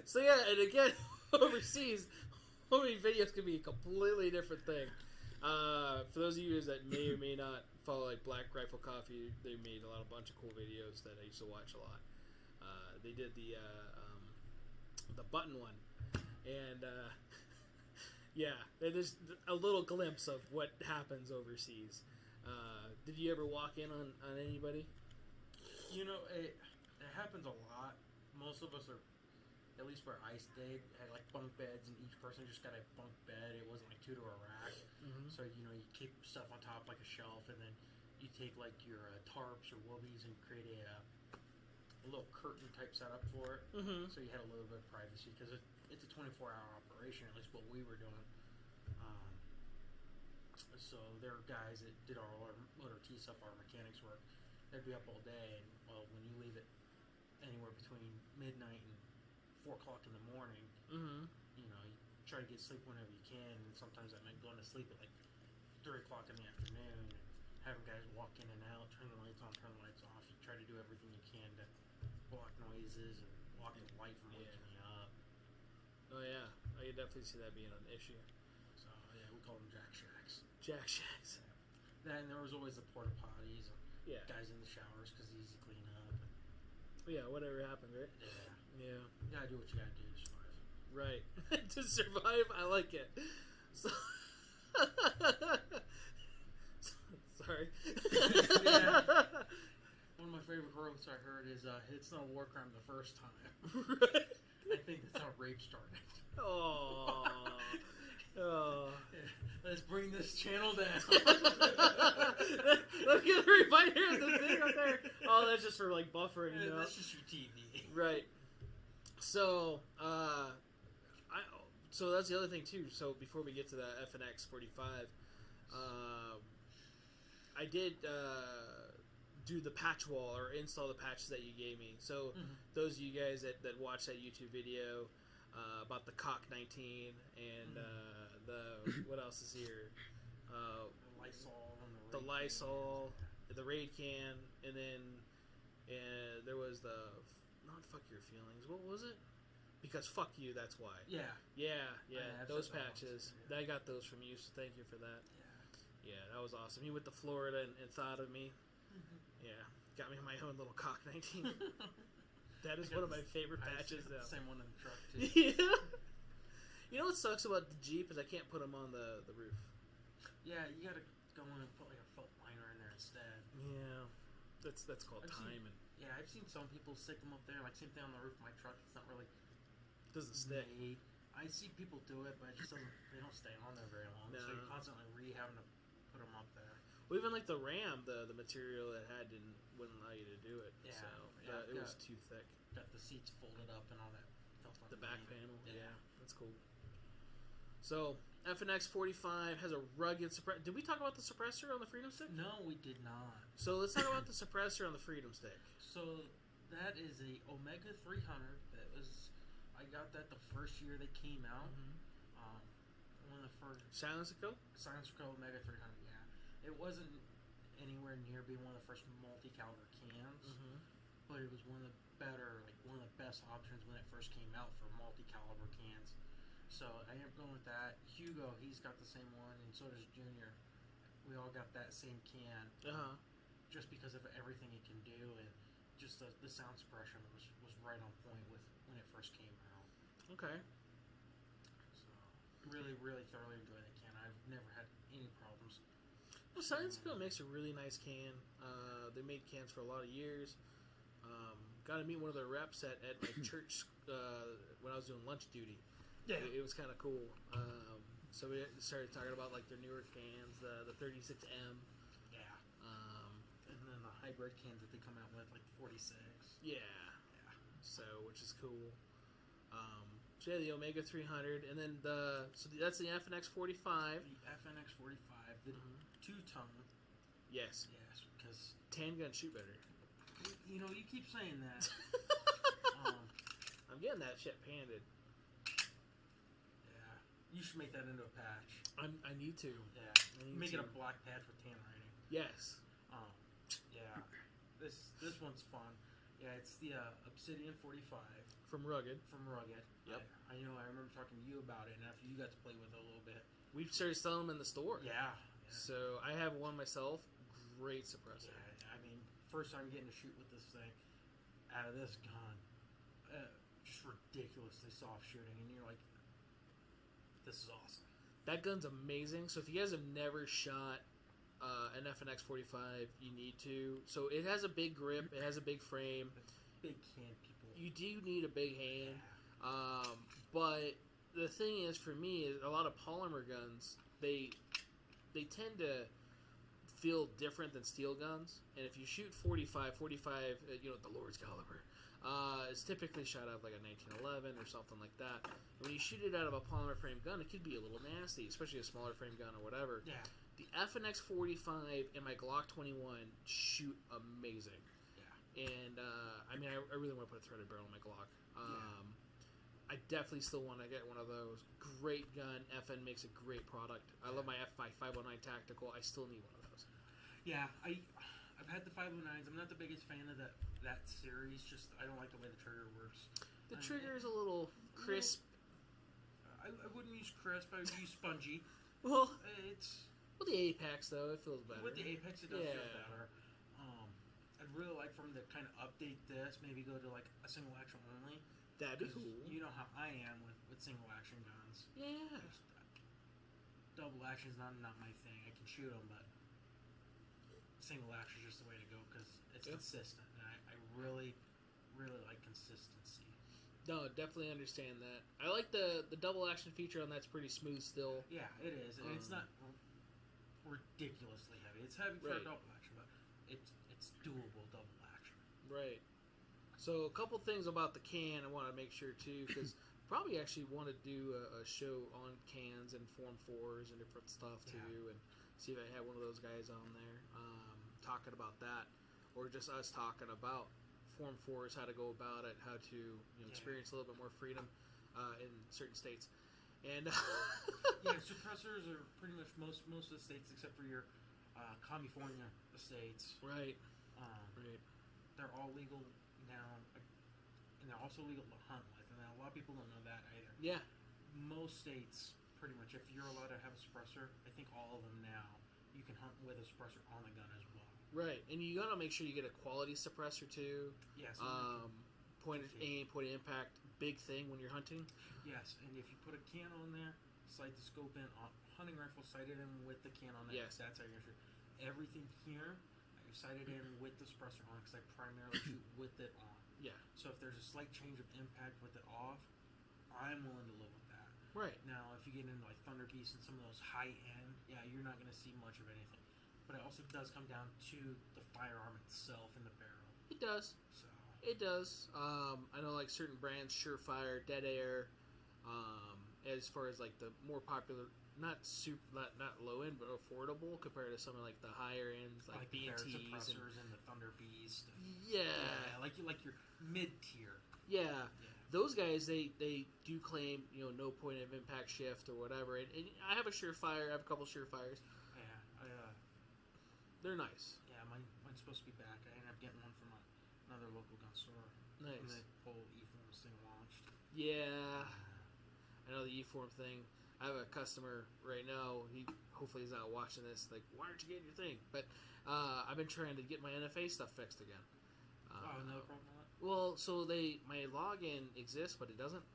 So yeah, and again, overseas, homemade videos can be a completely different thing. For those of you that may or may not follow like Black Rifle Coffee, they made a bunch of cool videos that I used to watch a lot. They did the button one, and yeah, there's a little glimpse of what happens overseas. Did you ever walk in on anybody? It happens a lot. Most of us are, at least where I stayed, had like bunk beds, and each person just got a bunk bed. It wasn't like 2 to a rack. Mm-hmm. So, you keep stuff on top like a shelf, and then you take like your tarps or woobies and create a little curtain type setup for it. Mm-hmm. So you had a little bit of privacy, because it's a 24-hour operation, at least what we were doing. So there are guys that did all our motor T stuff, our mechanics work. They'd be up all day, and well, when you leave at anywhere between midnight and 4 o'clock in the morning. Mm-hmm. You know, you try to get sleep whenever you can, and sometimes that meant going to sleep at like 3 o'clock in the afternoon, and having guys walk in and out, turn the lights on, turn the lights off. You try to do everything you can to block noises and block the light from waking me up. Oh yeah, I could definitely see that being an issue. So yeah, we call them Jack Shacks. Jack Shacks. Then there was always the porta potties and Yeah. guys in the showers because it's easy to clean up. And, Yeah, whatever happened, right? yeah, Yeah. you gotta do what you gotta do to survive. Right. To survive, I like it. So sorry. Yeah. One of my favorite quotes I heard is, "It's not a war crime the first time." Right. I think that's how rape started. Oh. Oh. Let's bring this channel down. Let's get a reminder of the thing up there. Oh, that's just for like buffering, you know. That's just your TV. Right. So, so that's the other thing too. So before we get to the FNX 45, I did do the patch wall or install the patches that you gave me. So those of you guys that watched that YouTube video about the Cock 19 and the what else is here? The Lysol and The Lysol, the Raid can, and then there was the not fuck your feelings. What was it? Because fuck you, that's why. Yeah. Those patches. I got those from you, so thank you for that. Yeah, that was awesome. You went to Florida and thought of me. Yeah, got me my own little Cock 19. That is one of my favorite patches, though. Same one in the truck too. Yeah. You know what sucks about the Jeep is I can't put them on the roof. Yeah, you gotta go in and put like a felt liner in there instead. Yeah, that's called timing. Yeah, I've seen some people stick them up there, like same thing on the roof of my truck. It's not really Doesn't stick. made. I see people do it, but it just doesn't. They don't stay on there very long. No. So you're constantly having to put them up there. Well, even like the Ram, the material it had wouldn't allow you to do it. Yeah, So yeah, it was too thick. Got the seats folded up and all that. Felt The back underneath. panel, yeah, that's cool. So FNX 45 has a rugged suppressor. Did we talk about the suppressor on the Freedom Stick? No, we did not. So let's talk about the suppressor on the Freedom Stick. So that is a Omega 300. That was I got that the first year they came out. One of the first Silence Co. Omega 300. Yeah, it wasn't anywhere near being one of the first multi-caliber cans, but it was one of the better, like one of the best options when it first came out for multi-caliber cans. So I ended up going with that. Hugo, he's got the same one, and so does Junior. We all got that same can, just because of everything it can do, and just the sound suppression was right on point with when it first came out. Okay. So really, really thoroughly enjoy that can. I've never had any problems. Well, Silence Co makes a really nice can. They made cans for a lot of years. Got to meet one of their reps at my church when I was doing lunch duty. Yeah. It was kind of cool. So we started talking about like their newer cans, the 36M. Yeah. And then the hybrid cans that they come out with, like the 46. Yeah. So, which is cool. So yeah, the Omega 300, and then that's the FNX 45. The FNX 45, the two-tone. Yes. Yes, because Tan gun shoot better. you know you keep saying that. I'm getting that shit panded. Yeah, you should make that into a patch. I need to. Yeah, I need make to. it a black patch with tan writing. Yes. Yeah, this one's fun. Yeah, it's the Obsidian 45 From Rugged. from Rugged. Yep. I know. I remember talking to you about it, and after you got to play with it a little bit. We started selling them in the store. Yeah. So I have one myself. Great suppressor. Yeah, I mean, first time getting to shoot with this thing out of this gun, just ridiculously soft shooting, and you're like, this is awesome. That gun's amazing. So if you guys have never shot an FNX 45, you need to. So it has a big grip. It has a big frame. Big can people. You do need a big hand. Yeah. But the thing is, for me, is a lot of polymer guns, they tend to feel different than steel guns. And if you shoot 45, the Lord's caliber, it's typically shot out of like a 1911 or something like that. And when you shoot it out of a polymer frame gun, it could be a little nasty, especially a smaller frame gun or whatever. Yeah. The FNX 45 and my Glock 21 shoot amazing. Yeah. And I mean, I really want to put a threaded barrel in my Glock. I definitely still want to get one of those. Great gun. FN makes a great product. I love my F509 Tactical. I still need one of those. Yeah, I've had the 509s. I'm not the biggest fan of that series. Just I don't like the way the trigger works. The trigger is a little crisp. I wouldn't use crisp. I would use spongy. Well, it's with the Apex though, it feels better. With the Apex, it does feel better. I'd really like for them to kind of update this. Maybe go to like a single action only. That'd be cool. You know how I am with single action guns. Yeah. Double action is not my thing. I can shoot them, but single action is just the way to go because it's consistent. And I really, really like consistency. No, definitely understand that. I like the double action feature on that's pretty smooth still. Yeah, it is, and it's not ridiculously heavy. It's heavy for a double action, but it's doable double action. Right. So a couple things about the can I want to make sure too, because probably actually want to do a show on cans and Form 4s and different stuff too, and see if I have one of those guys on there talking about that, or just us talking about Form 4s, how to go about it, how to experience a little bit more freedom in certain states. And suppressors are pretty much most of the states except for your California states. Right. Right. They're all legal now, and they're also legal to hunt with. And a lot of people don't know that either. Yeah. Most states, pretty much, if you're allowed to have a suppressor, I think all of them now, you can hunt with a suppressor on the gun as well. Right, and you gotta make sure you get a quality suppressor too. Yes. Point of aim, point of impact, big thing when you're hunting. Yes, and if you put a can on there, sight the scope in on hunting rifle, sight it in with the can on there. Yes. That's how you're shoot. Everything here, I've sighted in with the suppressor on because I primarily shoot with it on. Yeah. So if there's a slight change of impact with it off, I'm willing to live with that. Right. Now, if you get into like Thunder Beast and some of those high end, you're not going to see much of anything. But it also does come down to the firearm itself and the barrel. It does. So it does. I know like certain brands, Surefire, Dead Air. As far as like the more popular, not low end, but affordable compared to some of like the higher ends, like B&Ts suppressors and the Thunder Beast. Like your mid tier. Yeah. Those guys, they do claim no point of impact shift or whatever, and I have a Surefire. I have a couple Surefires. They're nice. Yeah, mine's supposed to be back. I ended up getting one from another local gun store. Nice. When the whole eForms thing launched. Yeah, I know the eForm thing. I have a customer right now. Hopefully he's not watching this. Like, why aren't you getting your thing? But I've been trying to get my NFA stuff fixed again. Another problem with that? Well, so my login exists, but it doesn't.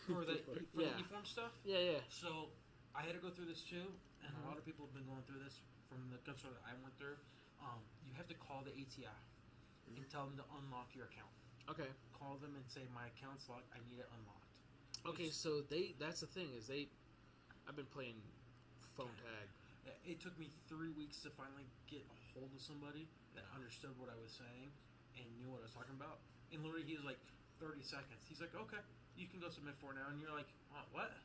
For the eForm stuff. Yeah. So I had to go through this too, and a lot of people have been going through this. From the gun store that I went through, you have to call the ATF and tell them to unlock your account. Okay. Call them and say my account's locked. I need it unlocked. Okay, so that's the thing is I've been playing phone tag. It took me 3 weeks to finally get a hold of somebody that understood what I was saying and knew what I was talking about. And literally, he was like 30 seconds. He's like, "Okay, you can go submit for it now." And you're like, "What?"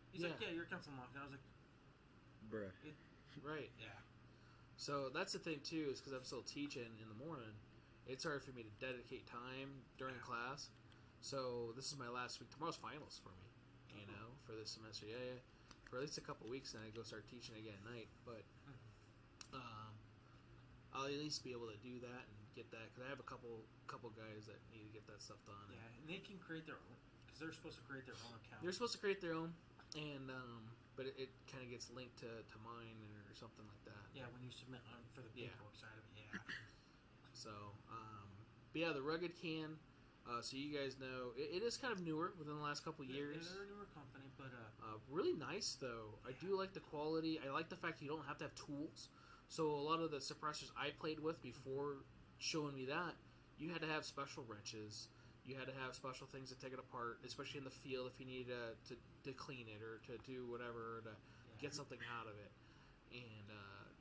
He's like, "Yeah, your account's unlocked." And I was like, "Bruh." Right. Yeah. So that's the thing too, is because I'm still teaching in the morning. It's hard for me to dedicate time during class. So this is my last week. Tomorrow's finals for me, for this semester. Yeah. For at least a couple weeks, and I go start teaching again at night. But I'll at least be able to do that and get that because I have a couple guys that need to get that stuff done. Yeah, and they can create their own because they're supposed to create their own account. They're supposed to create their own, and but it kind of gets linked to mine or something like that. Yeah, when you submit for the paperwork side of it, yeah. So, but yeah, the Rugged can. So you guys know, it is kind of newer within the last couple years. Yeah, they're a newer company, but really nice though. I do like the quality. I like the fact you don't have to have tools. So a lot of the suppressors I played with before showing me that, you had to have special wrenches. You had to have special things to take it apart, especially in the field if you need to clean it or to do whatever to get something out of it. And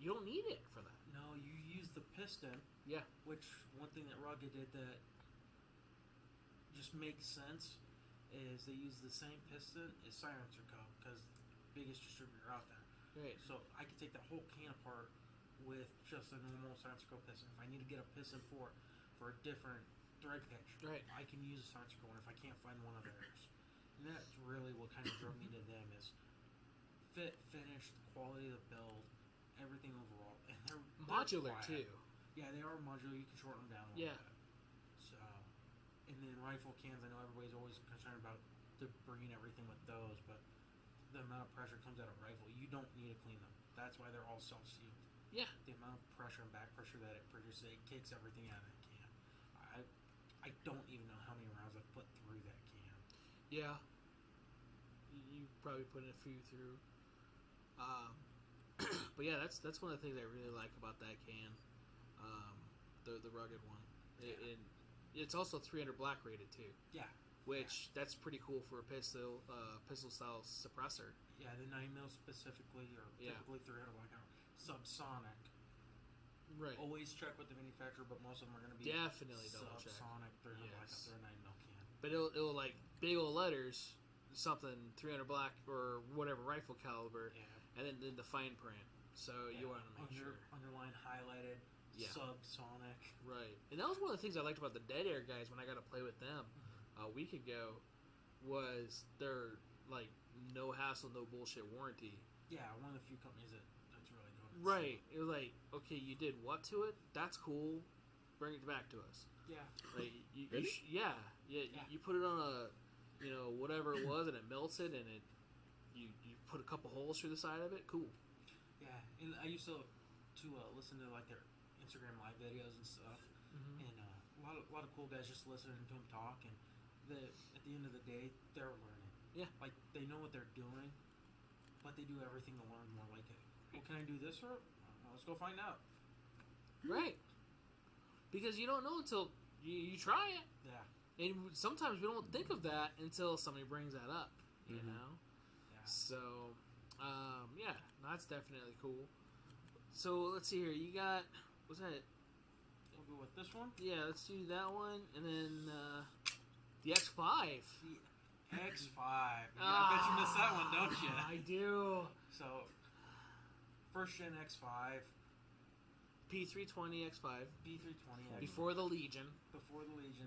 you don't need it for that. No, you use the piston. Yeah. Which one thing that Rugged did that just makes sense is they use the same piston as Silencer Co. because biggest distributor out there. Right. So I could take that whole can apart with just a normal Silencer Co. piston. If I need to get a piston for for a different thread pitch. Right. I can use a start scroll if I can't find one of theirs. And that's really what kind of drove me to them is fit, finish, quality of the build, everything overall. And they're Modular, quiet. too. Yeah, they are modular. You can shorten them down a little bit. So, and then rifle cans, I know everybody's always concerned about bringing everything with those, but the amount of pressure comes out of rifle, you don't need to clean them. That's why they're all self-sealed. Yeah. The amount of pressure and back pressure that it produces, it kicks everything out of that can. I don't even know how many rounds I've put through that can. Yeah. You probably put a few through. But yeah, that's one of the things I really like about that can. The rugged one. It's also 300 black rated too. Yeah. Which that's pretty cool for a pistol style suppressor. Yeah, the 9mm specifically, or typically 300 black are subsonic. Right. Always check with the manufacturer, but most of them are going to be definitely double check. Subsonic 300 black up there, 9mm can. But it'll like big old letters, something 300 black or whatever rifle caliber, and then the fine print. So you want to make sure underline highlighted. Subsonic. Right. And that was one of the things I liked about the Dead Air guys when I got to play with them a week ago, was their like no hassle, no bullshit warranty. Yeah, one of the few companies that's really doing it. Right. It was like, okay, you did what to it? That's cool. Bring it back to us. Yeah. Like really? You put it on a, whatever it was, and it melts it, and you put a couple holes through the side of it. Cool. Yeah, and I used to listen to like their Instagram live videos and stuff, and a lot of cool guys just listening to them talk, and at the end of the day, they're learning. Yeah, like they know what they're doing, but they do everything to learn more. Like, well, can I do this, or let's go find out. Right, because you don't know until you try it. Yeah, and sometimes we don't think of that until somebody brings that up. You know, so that's definitely cool. So let's see here. You got. What's that? We'll go with this one? Yeah, let's do that one. And then the X5. The X5. I bet you missed that one, don't you? I do. So, first gen X5. P320 X5. P320 X5. Before the Legion.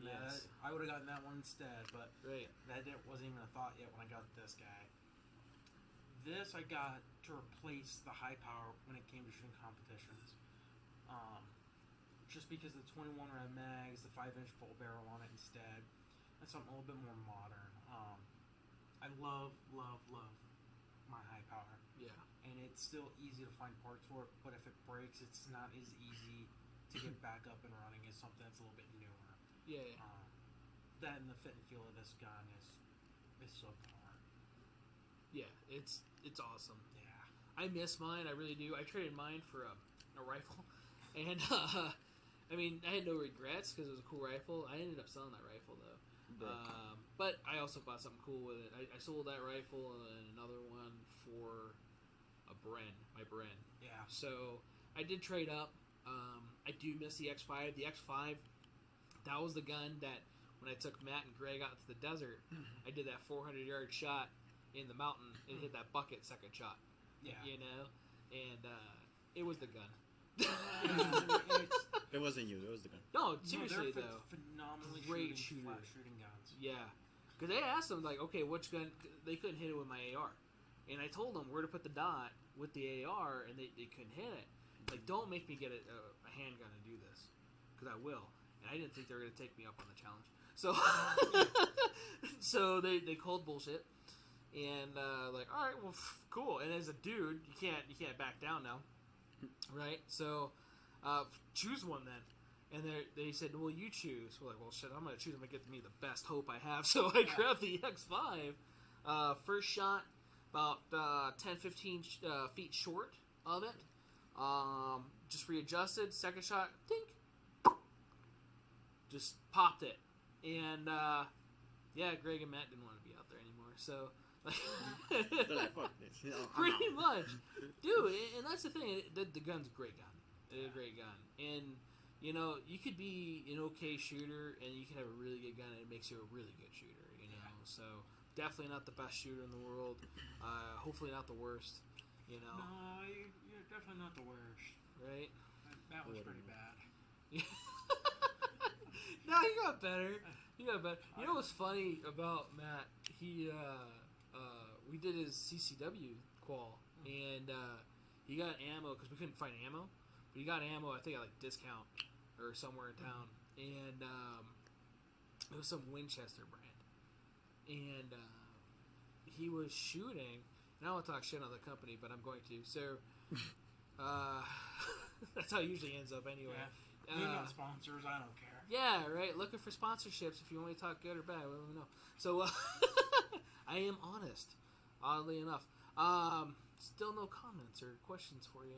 Yes. I would have gotten that one instead, but that wasn't even a thought yet when I got this guy. This I got to replace the high power when it came to shooting competitions. Just because the 21 round mags, the 5-inch bolt barrel on it instead, and something a little bit more modern. I love my high power. Yeah. And it's still easy to find parts for it, but if it breaks, it's not as easy to get back up and running as something that's a little bit newer. Yeah. That and the fit and feel of this gun is subpar. Yeah, it's awesome. Yeah. I miss mine, I really do. I traded mine for a rifle. And, I mean, I had no regrets because it was a cool rifle. I ended up selling that rifle, though. But I also bought something cool with it. I sold that rifle and another one for my Bren. Yeah. So, I did trade up. I do miss the X5. The X5, that was the gun that when I took Matt and Greg out to the desert, I did that 400-yard shot in the mountain and hit that bucket second shot. Yeah. And it was the gun. It wasn't you. It was the gun. No, seriously though. Phenomenally great shooting guns. Yeah, because they asked them like, okay, which gun? They couldn't hit it with my AR, and I told them where to put the dot with the AR, and they couldn't hit it. Like, don't make me get a handgun and do this, because I will. And I didn't think they were going to take me up on the challenge. So, so they called bullshit, and like, all right, well, cool. And as a dude, you can't back down now. Right, so choose one then, and they said, "Well, you choose." We're like, "Well, shit, I'm gonna choose. I'm gonna get me the best hope I have." So I grabbed the X5. First shot, about 10-15 feet short of it. Just readjusted. Second shot, think, just popped it, and Greg and Matt didn't want to be out there anymore. So. Pretty much, dude, and that's the thing. The gun's a great gun. It's a great gun, and you could be an okay shooter, and you can have a really good gun, and it makes you a really good shooter. So definitely not the best shooter in the world. Hopefully not the worst. No, you're definitely not the worst. Right? That was pretty bad. No, you got better. You got better. You know what's funny about Matt? We did his CCW qual, and he got ammo because we couldn't find ammo. But he got ammo, I think, at like discount or somewhere in town, and it was some Winchester brand, and he was shooting. And I don't want to talk shit on the company, but I'm going to. So that's how it usually ends up, anyway. Yeah. They're not sponsors. I don't care. Yeah, right. Looking for sponsorships. If you want me to talk good or bad, let me know. So I am honest, oddly enough. Still no comments or questions for you.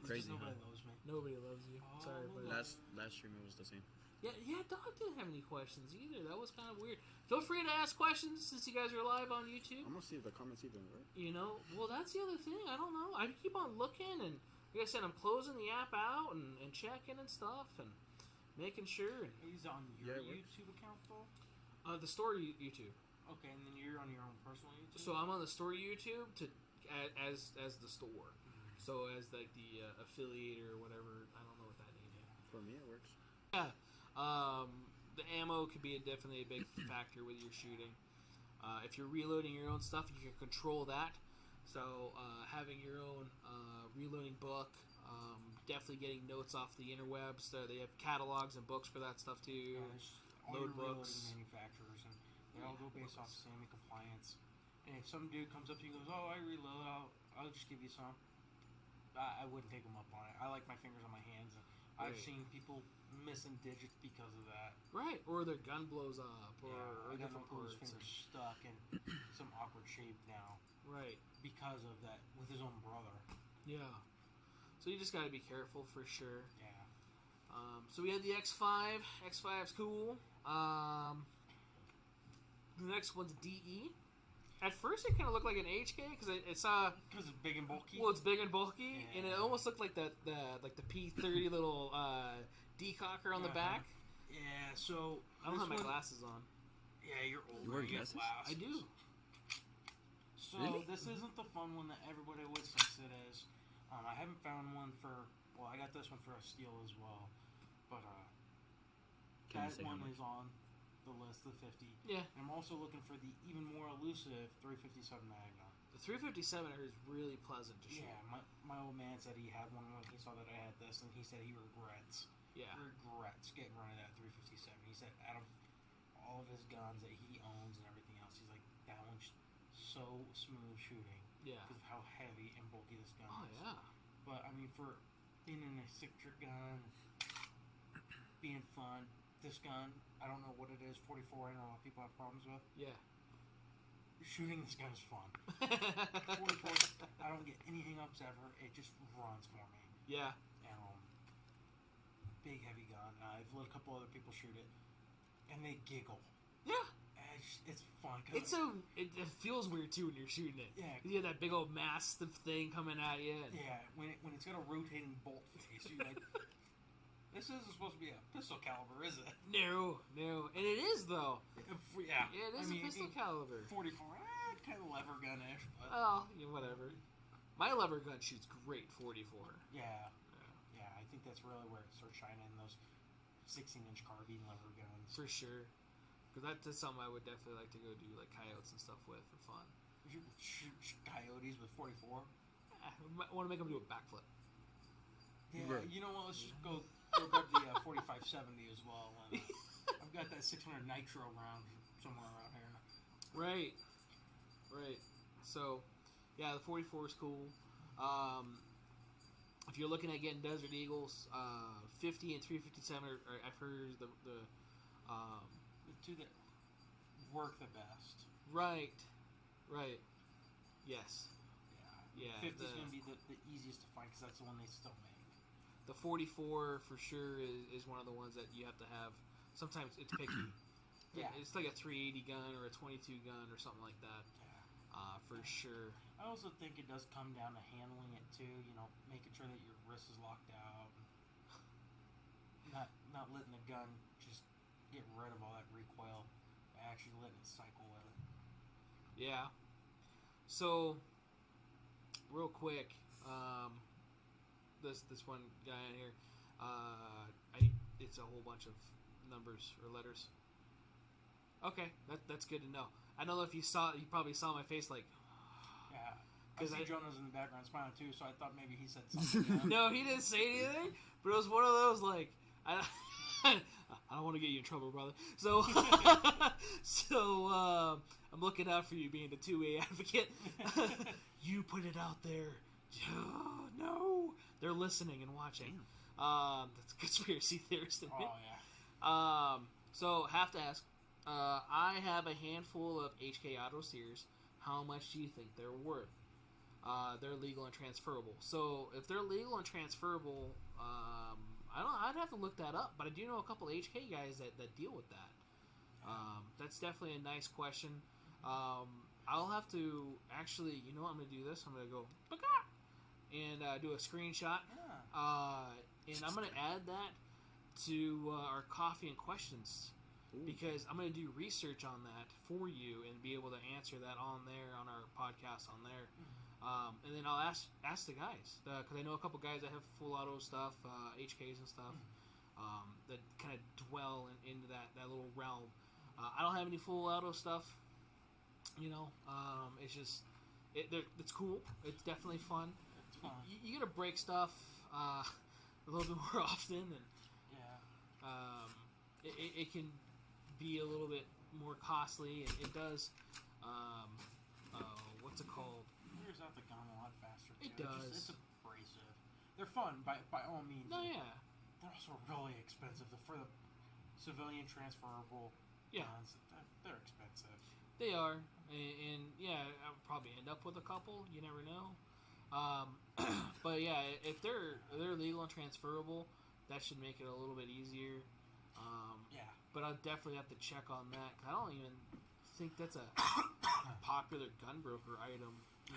Crazy, Nobody huh? loves me. Nobody loves you. Sorry, but Last stream it was the same. yeah. Dog didn't have any questions either. That was kind of weird. Feel free to ask questions since you guys are live on YouTube. I'm gonna see if the comments even work. You know, well, that's the other thing. I don't know. I keep on looking, and like I said, I'm closing the app out and checking and stuff and making sure. He's on your YouTube account, though? The story YouTube. Okay, and then you're on your own personal YouTube? So I'm on the story YouTube as the store. So as like the affiliate or whatever. I don't know what that name is. For me, it works. Yeah. The ammo could be definitely a big factor with your shooting. If you're reloading your own stuff, you can control that. So having your own reloading book, definitely getting notes off the interwebs. They have catalogs and books for that stuff too. All Load your books. reloading manufacturers, and they all go based off SAMI compliance. And if some dude comes up to you and goes, "Oh, I reload, I'll just give you some," I wouldn't take him up on it. I like my fingers on my hands, and I've seen people missing digits because of that. Right, or their gun blows up, or I got different Uncle's parts. fingers stuck in some awkward shape now Right, because of that with his own brother. yeah. So you just got to be careful for sure. Yeah. So we had the X5. X5's cool. The next one's DE. At first, it kind of looked like an HK because it's Because it's big and bulky. well, it's big and bulky, Yeah. and it almost looked like the P30 little decocker on the back. Yeah. So I don't this have my one- glasses on. Yeah, you're old. You wear right? You have glasses? I do. So Really? this isn't the fun one that everybody always thinks it is. I haven't found one for. Well, I got this one for a steal as well, but Can you that say how one much? is on the list, the 50. Yeah, And I'm also looking for the even more elusive 357 Magnum. the 357 is really pleasant to shoot. Yeah, my old man said he had one when he saw that I had this, and he said he regrets getting rid of that 357. He said out of all of his guns that he owns and everything else, he's like, that one's so smooth shooting Yeah. because of how heavy and bulky this gun Oh is. yeah. But I mean, for being an eccentric gun, being fun, this gun, I don't know what it is, 44, I know a lot of people have problems with. Yeah. Shooting this gun is fun. 44, I don't get any hang-ups ever. It just runs for me. Yeah. And big heavy gun. I've let a couple other people shoot it, and they giggle. Yeah. And it's fun. 'Cause It feels weird too when you're shooting it. Yeah. You have that big old massive thing coming at you. And Yeah, when it's got a rotating bolt face, you're like, this isn't supposed to be a pistol caliber, is it? No, and it is though. Yeah. Yeah, it is a pistol caliber. 44, kind of lever gun-ish, but Oh, yeah, whatever. My lever gun shoots great 44. yeah, I think that's really where it starts shining in those 16-inch carbine lever guns. For sure. Because that's something I would definitely like to go do, like coyotes and stuff with for fun. You shoot coyotes with 44. I want to make them do a backflip. Yeah, Right. you know what? Let's just go grab the 4570 as well. And, I've got that 600 nitro round somewhere around here. Right. So, yeah, the 44 is cool. If you're looking at getting Desert Eagles, 50 and 357 I've heard the The two that work the best. right. Yes. Yeah. Yeah, 50 is the- going to be the easiest to find because that's the one they still make. The 44 for sure is one of the ones that you have to have. Sometimes it's picky. Yeah. It's like a 380 gun or a 22 gun or something like that. Yeah. For sure. I also think it does come down to handling it too. You know, making sure that your wrist is locked out. Not letting the gun just get rid of all that recoil. Actually letting it cycle with it. Yeah. So, real quick, this one guy in here, it's a whole bunch of numbers or letters. Okay, that's good to know. I know if you probably saw my face like. Yeah. Because I see Jonas in the background smiling too, so I thought maybe he said something. No, he didn't say anything, but it was one of those like, I don't want to get you in trouble, brother. So, I'm looking out for you being the 2A advocate. You put it out there. Oh, no, they're listening and watching. That's a conspiracy theorist in me. Oh yeah. So have to ask. I have a handful of HK Auto Sears. How much do you think they're worth? They're legal and transferable. So if they're legal and transferable, I'd have to look that up. But I do know a couple of HK guys that deal with that. That's definitely a nice question. I'll have to actually, you know what, I'm going to do this. I'm going to go and do a screenshot. And I'm going to add that to our coffee and questions. Because I'm going to do research on that for you and be able to answer that on there, on our podcast on there. And then I'll ask the guys, because I know a couple guys that have full auto stuff, HKs and stuff, that kind of dwell into that little realm. I don't have any full auto stuff, you know. It's just, it's cool. It's definitely fun. It's fun. You get to break stuff a little bit more often, and it can be a little bit more costly, and it does. What's it called? Clears out the gun a lot faster. Too. It does. It's abrasive. They're fun by all means. No, yeah. They're also really expensive. For the civilian transferable guns, they're expensive. They are, and yeah, I'll probably end up with a couple. You never know. But yeah, if they're legal and transferable, that should make it a little bit easier. But I'll definitely have to check on that, because I don't even think that's a popular gun broker item,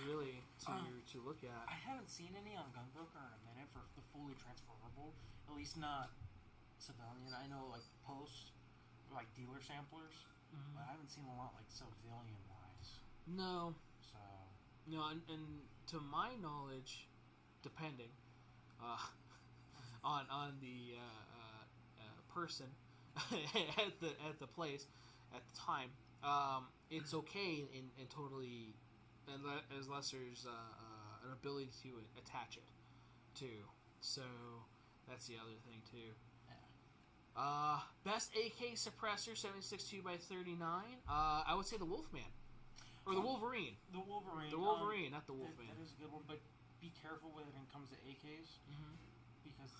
really, to look at. I haven't seen any on Gunbroker in a minute for the fully transferable, at least not civilian. I know, like, post, like, dealer samplers, but I haven't seen a lot, like, civilian-wise. No. So. No, and to my knowledge, depending on the person at the place at the time, it's okay and totally, unless there's an ability to attach it too. So that's the other thing too. Best AK suppressor 7.62x39. I would say the Wolfman or the Wolverine. The Wolverine. The Wolverine, not the Wolfman. That is a good one, but be careful when it comes to AKs because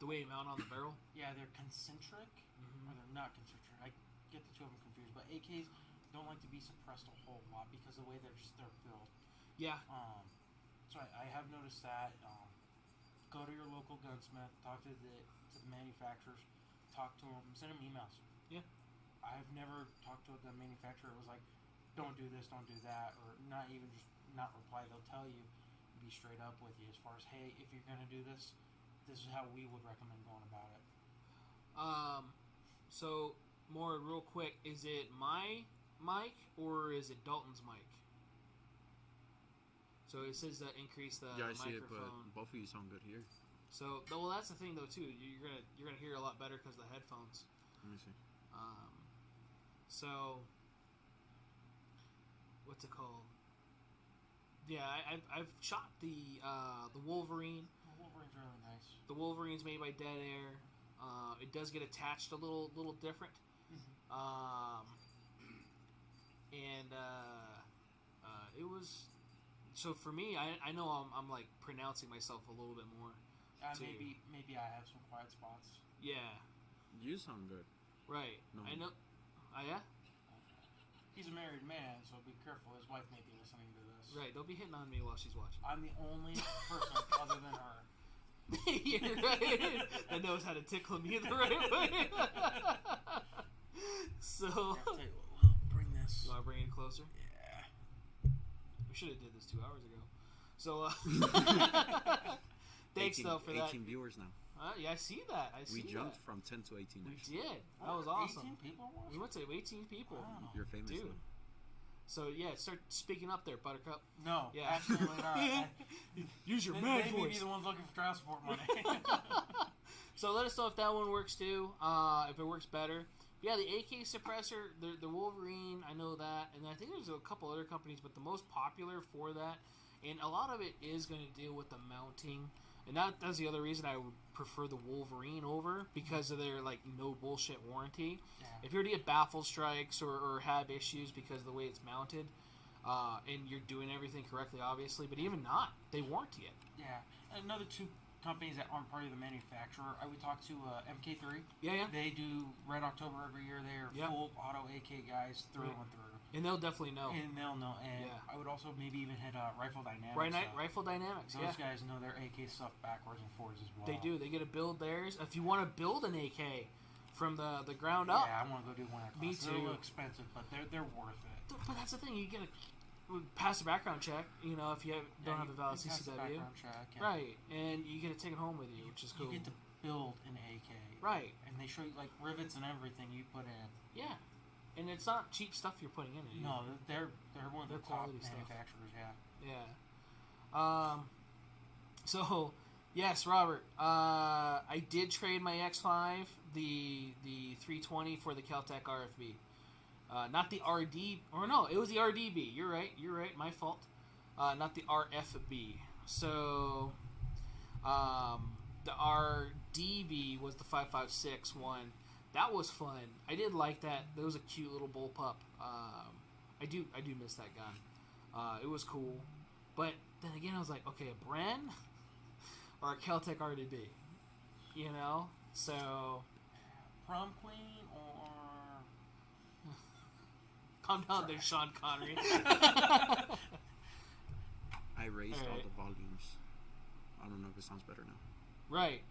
the way you mount on the barrel. Yeah, they're concentric or they're not concentric. I get the two of them confused, but AKs don't like to be suppressed a whole lot because of the way they're built. Yeah. So I have noticed that. Go to your local gunsmith, talk to the manufacturers, talk to them, send them emails. Yeah. I've never talked to a gun manufacturer that was like, don't do this, don't do that, or not even just not reply. They'll tell you, be straight up with you as far as, hey, if you're going to do this, this is how we would recommend going about it. So, more real quick, is it my mic or is it Dalton's mic? So it says that increase the I microphone. see it, but both of you sound good here. So, well, that's the thing though too. You're gonna hear a lot better because of the headphones. Let me see. So, what's it called? Yeah, I've shot the Wolverine. The Wolverine's really nice. The Wolverine's made by Dead Air. It does get attached a little different. It was, so for me, I know I'm like pronouncing myself a little bit more. Maybe I have some quiet spots. Yeah. You sound good. Right. No. I know. Yeah? He's a married man, so be careful. His wife may be listening to this. Right. Don't be hitting on me while she's watching. I'm the only person other than her. You're right. That knows how to tickle me the right way. So. Bring this. Do I bring it closer? Yeah. We should have did this 2 hours ago. So. Thanks though for 18 that. 18 viewers now. Yeah, I see that. We jumped from 10 to 18. We did. That was awesome. 18 people watching? We went to 18 people. Wow. You're famous, dude. now. So yeah, start speaking up there, Buttercup. No, yeah, absolutely not. Use your they man may voice. be the ones looking for child support money. So let us know if that one works too. If it works better. Yeah, the AK suppressor, the Wolverine, I know that, and I think there's a couple other companies, but the most popular for that, and a lot of it is going to deal with the mounting, and that's the other reason I would prefer the Wolverine over, because of their like no bullshit warranty. Yeah. If you were to get baffle strikes or have issues because of the way it's mounted, and you're doing everything correctly, obviously, but even not, they warranty it. Yeah. Another two companies that aren't part of the manufacturer, I would talk to MK3. Yeah. They do Red October every year. They are full auto AK guys through and through. And they'll definitely know. And they'll know. And I would also maybe even hit Rifle Dynamics. Rifle Dynamics, Those guys know their AK stuff backwards and forwards as well. They do. They get to build theirs. If you want to build an AK from the ground up. Yeah, I want to go do one of that. Me too. They're a little expensive, but they're worth it. But that's the thing. You get to pass the background check, you know, if you don't have a valid CCW. Check, right, and you get to take it home with you, which is cool. You get to build an AK. Right. And they show you, like, rivets and everything you put in. Yeah. And it's not cheap stuff you're putting in it. No, they're one of the top manufacturers, yeah. So, yes, Robert, I did trade my X5, the 320 for the Kel-Tec RFB. Not the RD, or no, it was the RDB. You're right, my fault. Not the RFB. So, the RDB was the 5.56 one. That was fun. I did like that. That was a cute little bullpup. I do miss that gun. It was cool. But then again, I was like, okay, a Bren or a Kel-Tec RDB? You know? So... Prom Queen or... Calm down there, Sean Connery. I raised all the volumes. I don't know if it sounds better now. Right.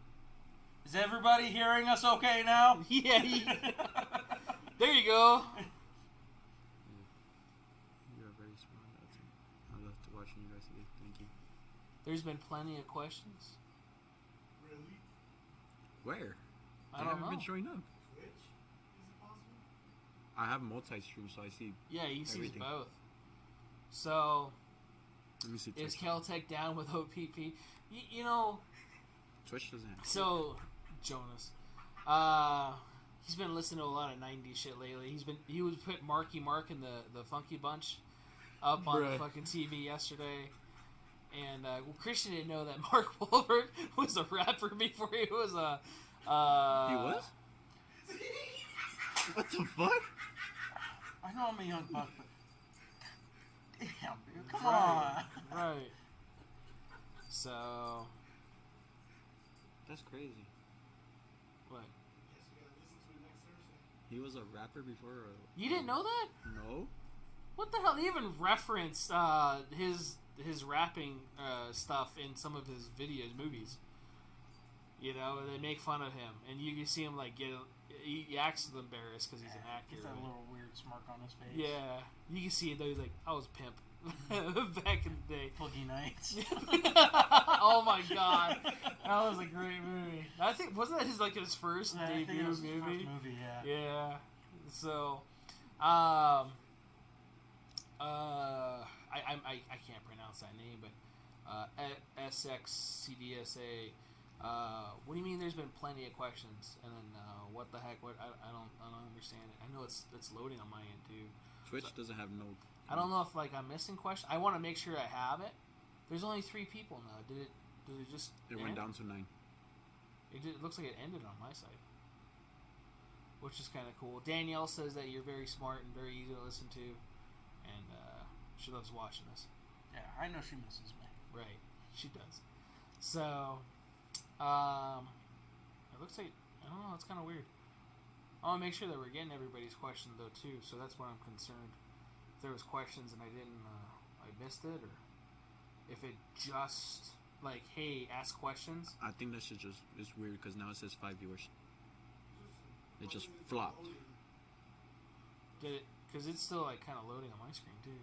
Is everybody hearing us okay now? Yeah. There you go. You're very smart. I love watching you guys today. Thank you. There's been plenty of questions. Really? Where? I They don't haven't know. been showing up. Twitch? Is it possible? I have multi-stream, so I see. Yeah, he sees everything. both. So, Let me see. is Twitch. Kel-Tec down with OPP? You know... Twitch doesn't have. So, Jonas, he's been listening to a lot of 90s shit lately. He was put Marky Mark in the Funky Bunch up on the fucking TV yesterday. And well, Christian didn't know that Mark Wahlberg was a rapper before he was a. He was? What the fuck? I know I'm a young buck, but damn, dude, come on. Right. So. That's crazy. What? Guess you gotta listen to it next Thursday. He was a rapper before. You didn't know that? No. What the hell? They even referenced his rapping stuff in some of his videos, movies. You know, they make fun of him, and you can see him like he acts embarrassed because he's an actor. He's got a little weird smirk on his face. Yeah, you can see it though. He's like, I was pimp back in the day. Boogie Nights. Oh my god, that was a great movie. I think wasn't that his first Yeah, I think debut it was his movie? first movie, yeah. Yeah. So, I can't pronounce that name, but SXCDSA. What do you mean? There's been plenty of questions, and then what the heck? What I don't understand it. I know it's loading on my end too. Twitch doesn't have no. I don't know if I'm missing questions. I want to make sure I have it. There's only 3 people now. Did it just? It went down to 9. It looks like it ended on my side, which is kind of cool. Danielle says that you're very smart and very easy to listen to, and she loves watching us. Yeah, I know she misses me. Right, she does. So, it looks like I don't know. It's kind of weird. I want to make sure that we're getting everybody's question though too. So that's why I'm concerned. If there was questions and I missed it, or if it just like, hey, ask questions. I think that shit is weird because now it says 5 viewers. It just flopped. Did it? Because it's still like kind of loading on my screen too.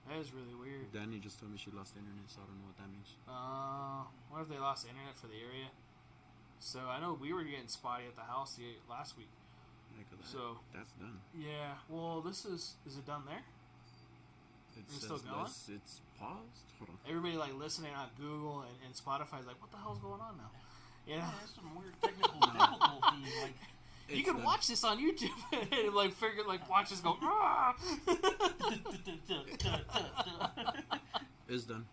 That is really weird. Danny just told me she lost internet, so I don't know what that means. What if they lost internet for the area? So I know we were getting spotty at the house last week. So that's done. Yeah. Well, is it done there? It's still going? It's paused. Hold on. Everybody like listening on Google and Spotify's like, what the hell's going on now? Yeah. There's some weird technical watch this on YouTube. And like figure like watch this go. "Ah!" It's done.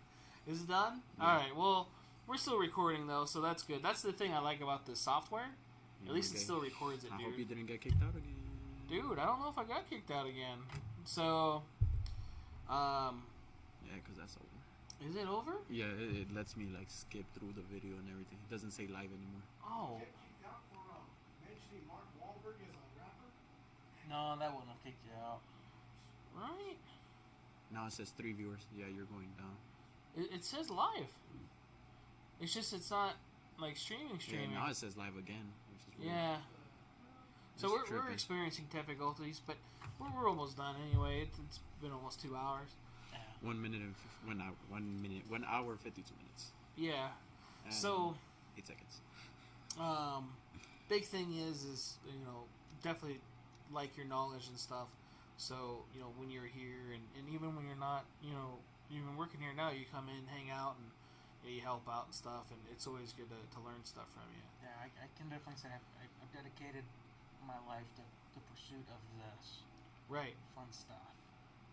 Is it done? Yeah. All right. Well, we're still recording though, so that's good. That's the thing I like about this software. At least it still records it, I dude. hope you didn't get kicked out again. Dude, I don't know if I got kicked out again. So, Yeah, because that's over. is it over? Yeah, it lets me like skip through the video and everything. It doesn't say live anymore. Oh, Get kicked out for mentioning Mark Wahlberg as a rapper? No, that wouldn't have kicked you out. right. Now it says 3 viewers. Yeah, you're going down. It says live. It's just it's not like streaming. Yeah, now it says live again, which is weird. Yeah. So It's we're tripping. experiencing difficulties, but we're almost done anyway. It's been almost 2 hours. 1 minute and 1 hour 52 minutes. Yeah. And So 8 seconds. big thing is definitely like your knowledge and stuff. So when you're here and even when you're not even working here now, you come in, hang out, and you help out and stuff, and it's always good to learn stuff from you. Yeah, I can definitely say I've dedicated my life to the pursuit of this Right. fun stuff.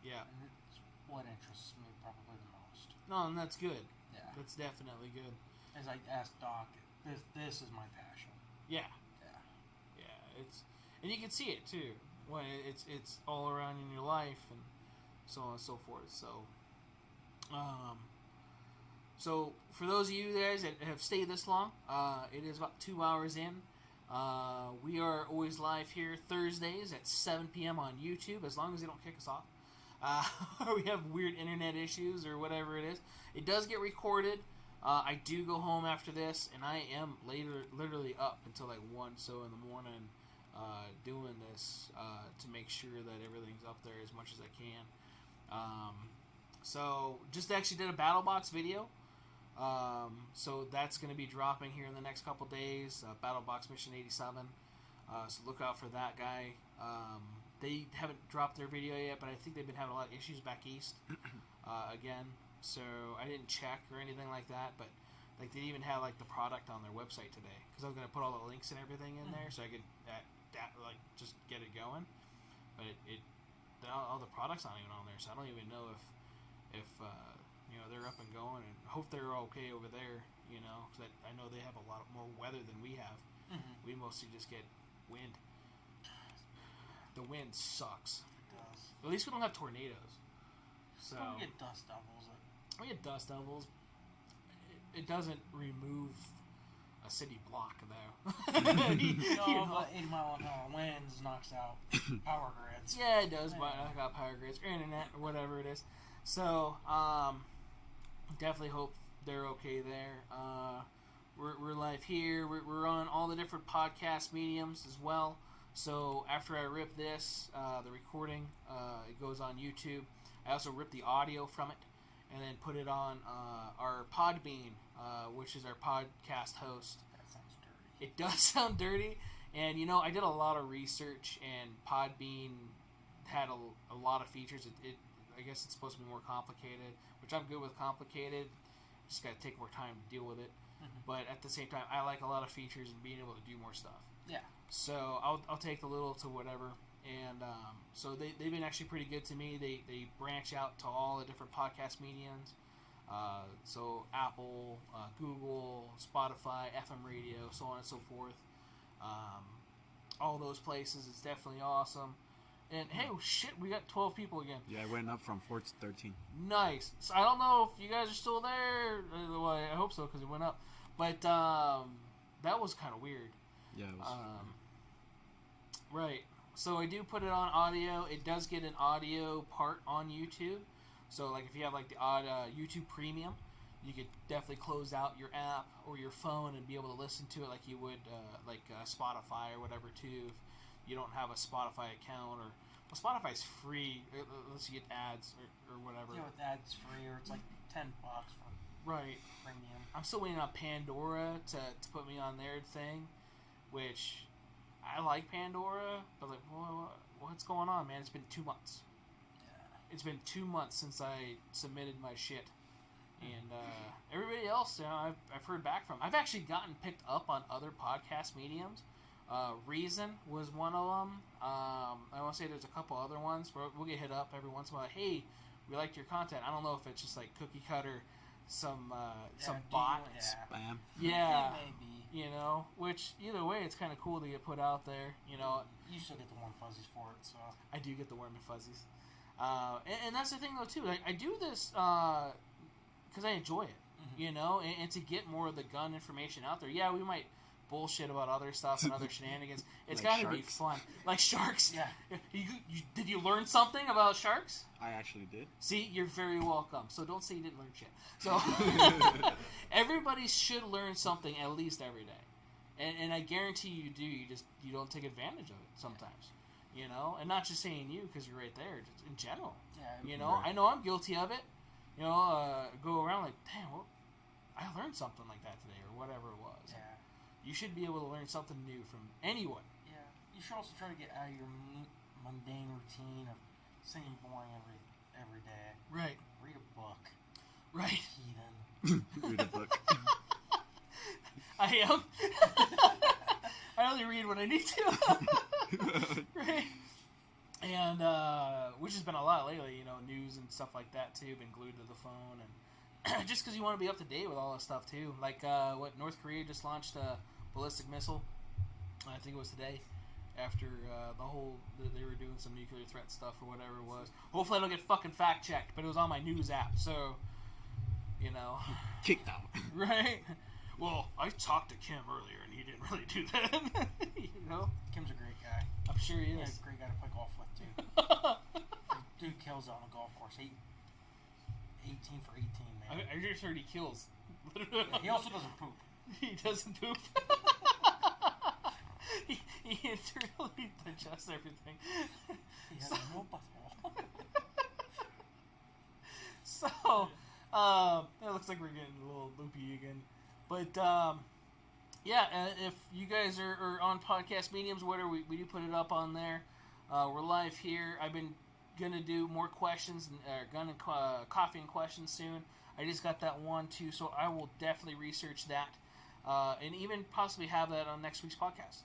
Yeah. And it's what interests me probably the most. No, and that's good. Yeah. That's definitely good. As I asked Doc, this is my passion. Yeah. Yeah. Yeah. And you can see it too. When it's all around in your life and so on and so forth. So for those of you guys that have stayed this long, it is about 2 hours in. We are always live here Thursdays at 7 p.m. on YouTube, as long as they don't kick us off. We have weird internet issues or whatever it is. It does get recorded. I do go home after this, and I am literally up until like 1 so in the morning doing this to make sure that everything's up there as much as I can. So just actually did a battle box video. So that's going to be dropping here in the next couple days. Battle box mission 87. So look out for that guy. They haven't dropped their video yet, but I think they've been having a lot of issues back east again. So I didn't check or anything like that, but like they even have like the product on their website today because I was going to put all the links and everything in there so I could like just get it going. But all the products not even on there, so I don't even know if they're up and going, and hope they're okay over there. Because I know they have a lot more weather than we have. Mm-hmm. We mostly just get wind. The wind sucks. It does. At least we don't have tornadoes. So Don't get dust devils. we get dust devils. It doesn't remove a city block though. No, but 80 mile an hour winds knocks out power grids. Yeah, it does. But I got power grids or internet or whatever it is. So definitely hope they're okay there. We're live here. We're on all the different podcast mediums as well. So after I rip this, the recording, it goes on YouTube. I also rip the audio from it and then put it on our Podbean, which is our podcast host. That sounds dirty. It does sound dirty, and I did a lot of research, and Podbean had a lot of features. I guess it's supposed to be more complicated, which I'm good with complicated. Just got to take more time to deal with it. Mm-hmm. But at the same time, I like a lot of features and being able to do more stuff. Yeah. So I'll take the little to whatever. And so they've been actually pretty good to me. They branch out to all the different podcast mediums. So Apple, Google, Spotify, FM radio, so on and so forth. All those places. It's definitely awesome. And hey, shit, we got 12 people again. Yeah, I went up from 4 to 13. Nice. So I don't know if you guys are still there. Well, I hope so because it went up. But that was kind of weird. Yeah, it was. Right. So I do put it on audio. It does get an audio part on YouTube. So like if you have like the YouTube Premium, you could definitely close out your app or your phone and be able to listen to it like you would Spotify or whatever too. If you don't have a Spotify account or Spotify's free unless you get ads or whatever. Yeah, with ads free, or it's like $10 for Right. premium. I'm still waiting on Pandora to put me on their thing, which I like Pandora, but like, what's going on, man? It's been 2 months. Yeah. It's been 2 months since I submitted my shit, and everybody else, I've heard back from. I've actually gotten picked up on other podcast mediums. Reason was one of them. I want to say there's a couple other ones, but we'll get hit up every once in a while. Hey, we liked your content. I don't know if it's just like cookie cutter, some bot. Spam. Yeah. Maybe. You know, which either way, it's kind of cool to get put out there. You know, You still get the warm fuzzies for it, so. I do get the warm and fuzzies. And that's the thing, though, too. I do this because I enjoy it, you know, and to get more of the gun information out there. Yeah, we might bullshit about other stuff and other shenanigans. It's Like got to be sharks? fun. Like sharks. Yeah. Did you learn something about sharks? I actually did. See, you're very welcome. So don't say you didn't learn shit. So everybody should learn something at least every day, and I guarantee you do. You don't take advantage of it sometimes, you know. And not just saying you because you're right there. Just in general, Yeah. you know. Right. I know I'm guilty of it. You know, go around like, damn, well, I learned something like that today, or whatever it was. Yeah. You should be able to learn something new from anyone. Yeah. You should also try to get out of your mundane routine of same boring every day. Right. Read a book. Right. Heathen. Read a book. I am. I only read when I need to. Right. And which has been a lot lately, you know, news and stuff like that too. Been glued to the phone, and just because you want to be up to date with all this stuff too. Like what North Korea just launched a ballistic missile. I think it was today. After the whole, they were doing some nuclear threat stuff or whatever it was. Hopefully I don't get fucking fact checked, but it was on my news app, so you know. Kicked out. Right? Well, I talked to Kim earlier, and he didn't really do that. You know? Kim's a great guy. I'm sure he Yeah, is. great guy to play golf with, too. Dude kills on a golf course. 18 for 18, man. I just heard he kills. Yeah, he also doesn't poop. He doesn't poop. he internally digests everything. He has no butthole. So, it looks like we're getting a little loopy again. But, yeah, if you guys are on podcast mediums, whatever, we do put it up on there. We're live here. I've been going to do more questions, gun and coffee and questions soon. I just got that one, too, so I will definitely research that. And even possibly have that on next week's podcast.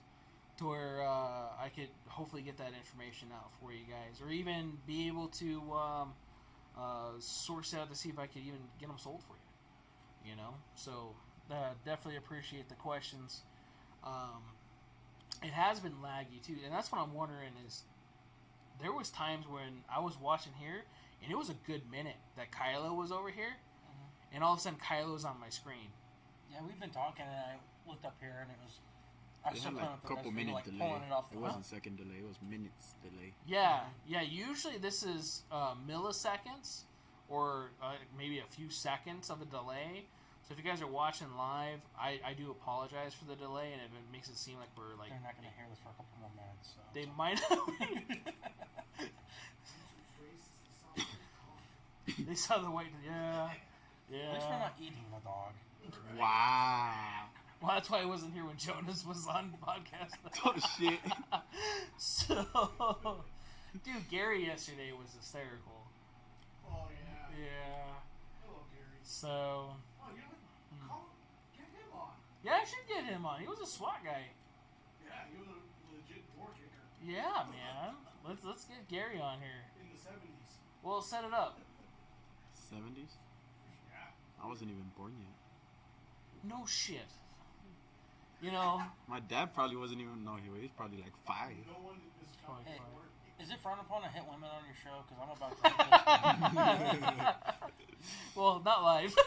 To where I could hopefully get that information out for you guys. Or even be able to source out to see if I could even get them sold for you. You know? So, definitely appreciate the questions. It has been laggy, too. And that's what I'm wondering is, there was times when I was watching here, and it was a good minute that Kylo was over here. Mm-hmm. And all of a sudden, Kylo's on my screen. Yeah, we've been talking, and I looked up here, and it was... I was It still had pulling like up a the couple video, minute like delay. pulling it off the It wasn't second delay. It was minutes delay. Yeah, yeah. Usually this is milliseconds or maybe a few seconds of a delay. So if you guys are watching live, I do apologize for the delay, and if it makes it seem like we're like... They're not going to hear this for a couple more minutes, so... They might They saw the white... Yeah. At least we're Yeah. not eating the dog. Wow. Well, that's why I wasn't here when Jonas was on the podcast. Oh, shit. So... Dude, Gary yesterday was hysterical. Oh, yeah. Yeah. Hello, Gary. So... Oh, you know what? Get him on. Yeah, I should get him on. He was a SWAT guy. Yeah, he was a legit door kicker Yeah, man. Let's get Gary on here. in the 70s. Well, set it up. 70s? Yeah. I wasn't even born yet. No shit. You know. My dad probably wasn't even... No, he was probably like 5. No one is Probably coming Hey, fine. forward. is it frowned upon to hit women on your show? Because I'm about to... Well, not live. Well,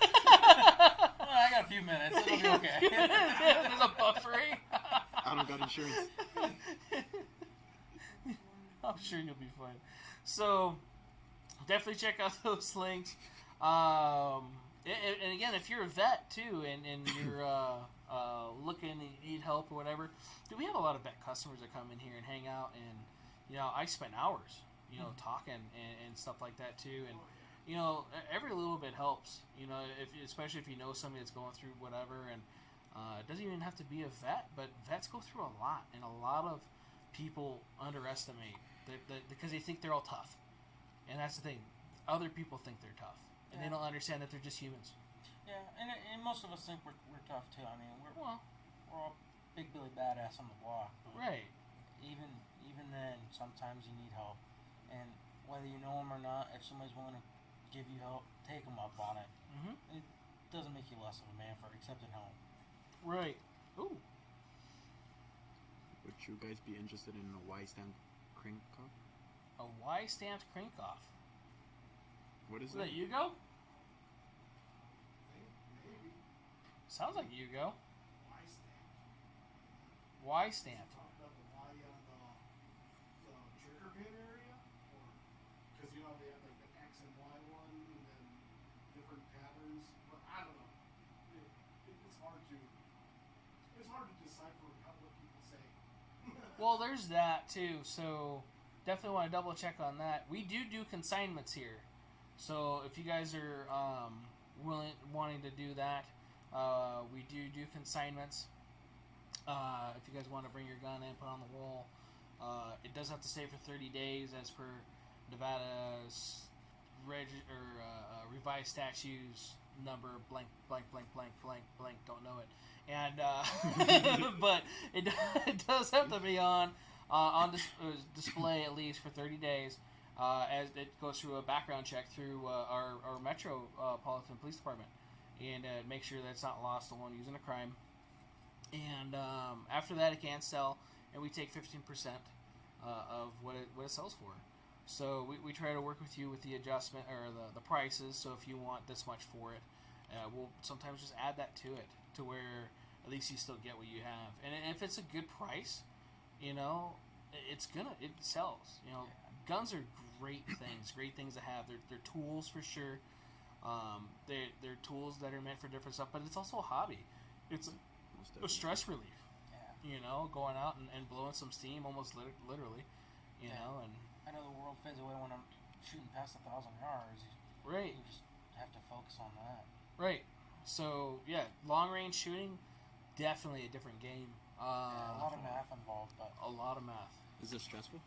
I got a few minutes. It'll be okay. There's a buffering. I don't got insurance. I'm sure you'll be fine. So, definitely check out those links. And again, if you're a vet too, and you're looking and you need help or whatever, dude, we have a lot of vet customers that come in here and hang out, and you know, I spend hours, you know, talking and stuff like that too, and you know, every little bit helps. You know, especially if you know somebody that's going through whatever, and it doesn't even have to be a vet, but vets go through a lot, and a lot of people underestimate because they think they're all tough, and that's the thing. Other people think they're tough, and they don't understand that they're just humans. Yeah, and most of us think we're tough too. I mean, we're all big Billy badass on the block. But Right. Even then, sometimes you need help, and whether you know them or not, if somebody's willing to give you help, take them up on it. Mm-hmm. It doesn't make you less of a man for accepting help. Right. Ooh. Would you guys be interested in a Y-stand crank off? A Y stamped crank off. What is Is that? that Yugo? Maybe. Sounds like Yugo. Y stamp. Y stamped. Talk about the Y on the trigger pin area, or because you know they have like the X and Y one, and then different patterns. But I don't know. It's hard to decipher what people say. Well, there's that too. So definitely want to double check on that. We do consignments here. So if you guys are wanting to do that, we do consignments. If you guys want to bring your gun and put on the wall, it does have to stay for 30 days as per Nevada's revised statutes number blank blank blank blank blank blank. Don't know it. And but it does have to be on display at least for 30 days. As it goes through a background check through our Metropolitan Police Department, and make sure that it's not lost to one using a crime. And after that, it can sell, and we take 15% of what it sells for. So we try to work with you with the adjustment or the prices. So if you want this much for it, we'll sometimes just add that to it, to where at least you still get what you have. And if it's a good price, you know, it sells. You know, guns are great things to have. They're tools for sure. They're tools that are meant for different stuff, but it's also a hobby. It's a stress relief. Yeah. You know, going out and blowing some steam, almost literally. You know, and I know the world fades away when I'm shooting past 1,000 yards. right, You just have to focus on that. right. So yeah, long range shooting, definitely a different game. A lot of math involved, but A lot of math. Is it stressful?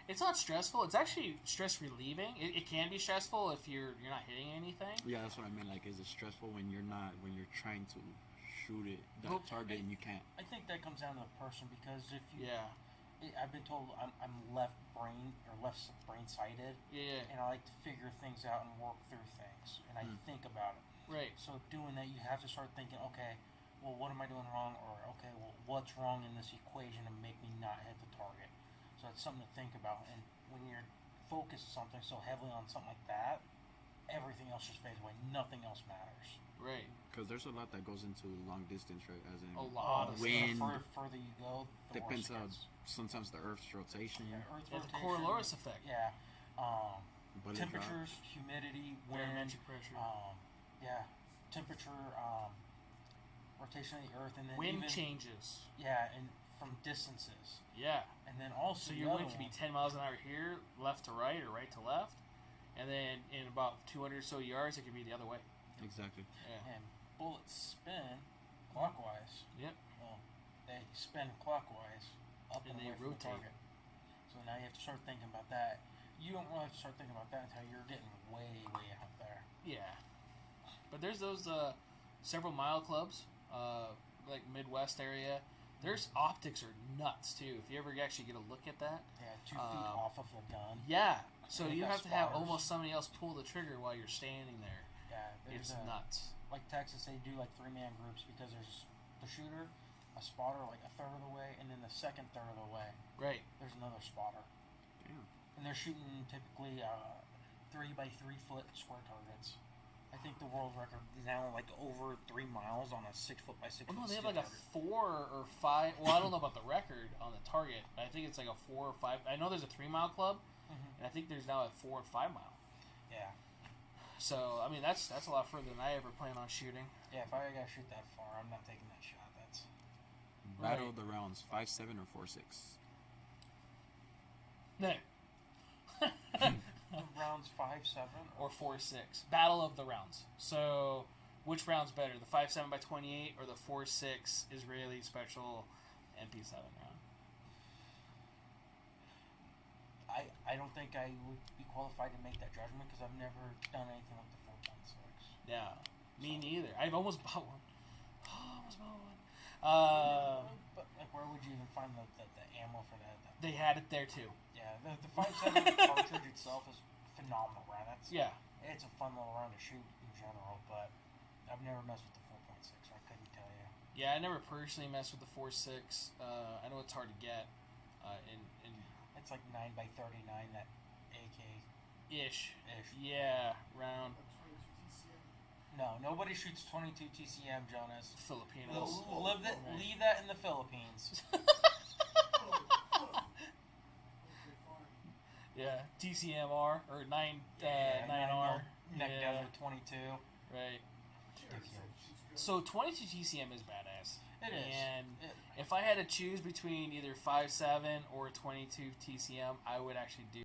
It's not stressful. It's actually stress relieving. It can be stressful if you're not hitting anything. Yeah, that's what I meant. Like, is it stressful when you're trying to shoot it, Well, target, and you can't? I think that comes down to the person, because if you, Yeah. I've been told I'm left brain sighted, Yeah. and I like to figure things out and work through things, and I think about it. Right. So doing that, you have to start thinking, okay, well, what am I doing wrong, or okay, well, what's wrong in this equation to make me not hit the target? So it's something to think about. And when you're focused something so heavily on something like that, everything else just fades away. Nothing else matters. Right. Because there's a lot that goes into long distance, right? As in A lot of wind. The further you go, the Depends worse it on gets. sometimes the Earth's rotation. Yeah, Earth Yeah, the rotation. Coriolis effect. Yeah. Bullet Temperatures, humidity, wind. Barometric pressure. Yeah. Temperature, rotation of the Earth, and then Wind even, changes. Yeah, and from distances, Yeah. and then also So the your other wind can be one- 10 miles an hour here, left to right, or right to left. And then in about 200 or so yards, it could be the other way. Exactly. Yeah. and bullets spin clockwise. Yep. Well, they spin clockwise up And and they away from the rotate. target. So now you have to start thinking about that. You don't really have to start thinking about that until you're getting way out there. Yeah. But there's those several mile clubs, like Midwest area. There's optics are nuts too. If you ever actually get a look at that. Yeah, 2 feet off of the gun. Yeah. So They you got have to have spotters. almost somebody else pull the trigger while you're standing there. Yeah, It's there's nuts. like Texas, they do like 3-man groups, because there's the shooter, a spotter like a third of the way, and then the second third of the way, Right. there's another spotter. Damn. And they're shooting typically 3x3 foot square targets. I think the world record is now like over 3 miles on a 6 foot by 6 Well, foot. no, they have steel like a target. 4 or 5. Well, I don't know about the record on the target, but I think it's like a 4 or 5. I know there's a 3-mile club, and I think there's now a 4 and 5 mile. Yeah, So I mean that's a lot further than I ever plan on shooting. yeah. If I gotta shoot that far, I'm not taking that shot. That's Battle Right. of the rounds, 5.7 or 4.6. No. rounds 5.7 Or 4.6. Battle of the rounds. So which round's better, the 5.7 by 28 or the 4.6 Israeli special MP7 round? I don't think I would be qualified to make that judgment, because I've never done anything like the 4.6. Yeah, me neither. I've almost bought one. Oh, I almost bought one. But like, where would you even find the ammo for that? They had it there too. Yeah, the 5.7 cartridge itself is phenomenal, right? It's a fun little round to shoot in general, but I've never messed with the 4.6. So I couldn't tell you. Yeah, I never personally messed with the 4.6. I know it's hard to get. In It's like 9x39. That AK ish. Yeah, round. No, nobody shoots 22 TCM, Jonas. Filipinos. Leave that in the Philippines. Yeah, TCMR or 9R. Neck down to 22. Right. So 22 TCM is badass. It is. And if I had to choose between either 5.7 or 22 TCM, I would actually do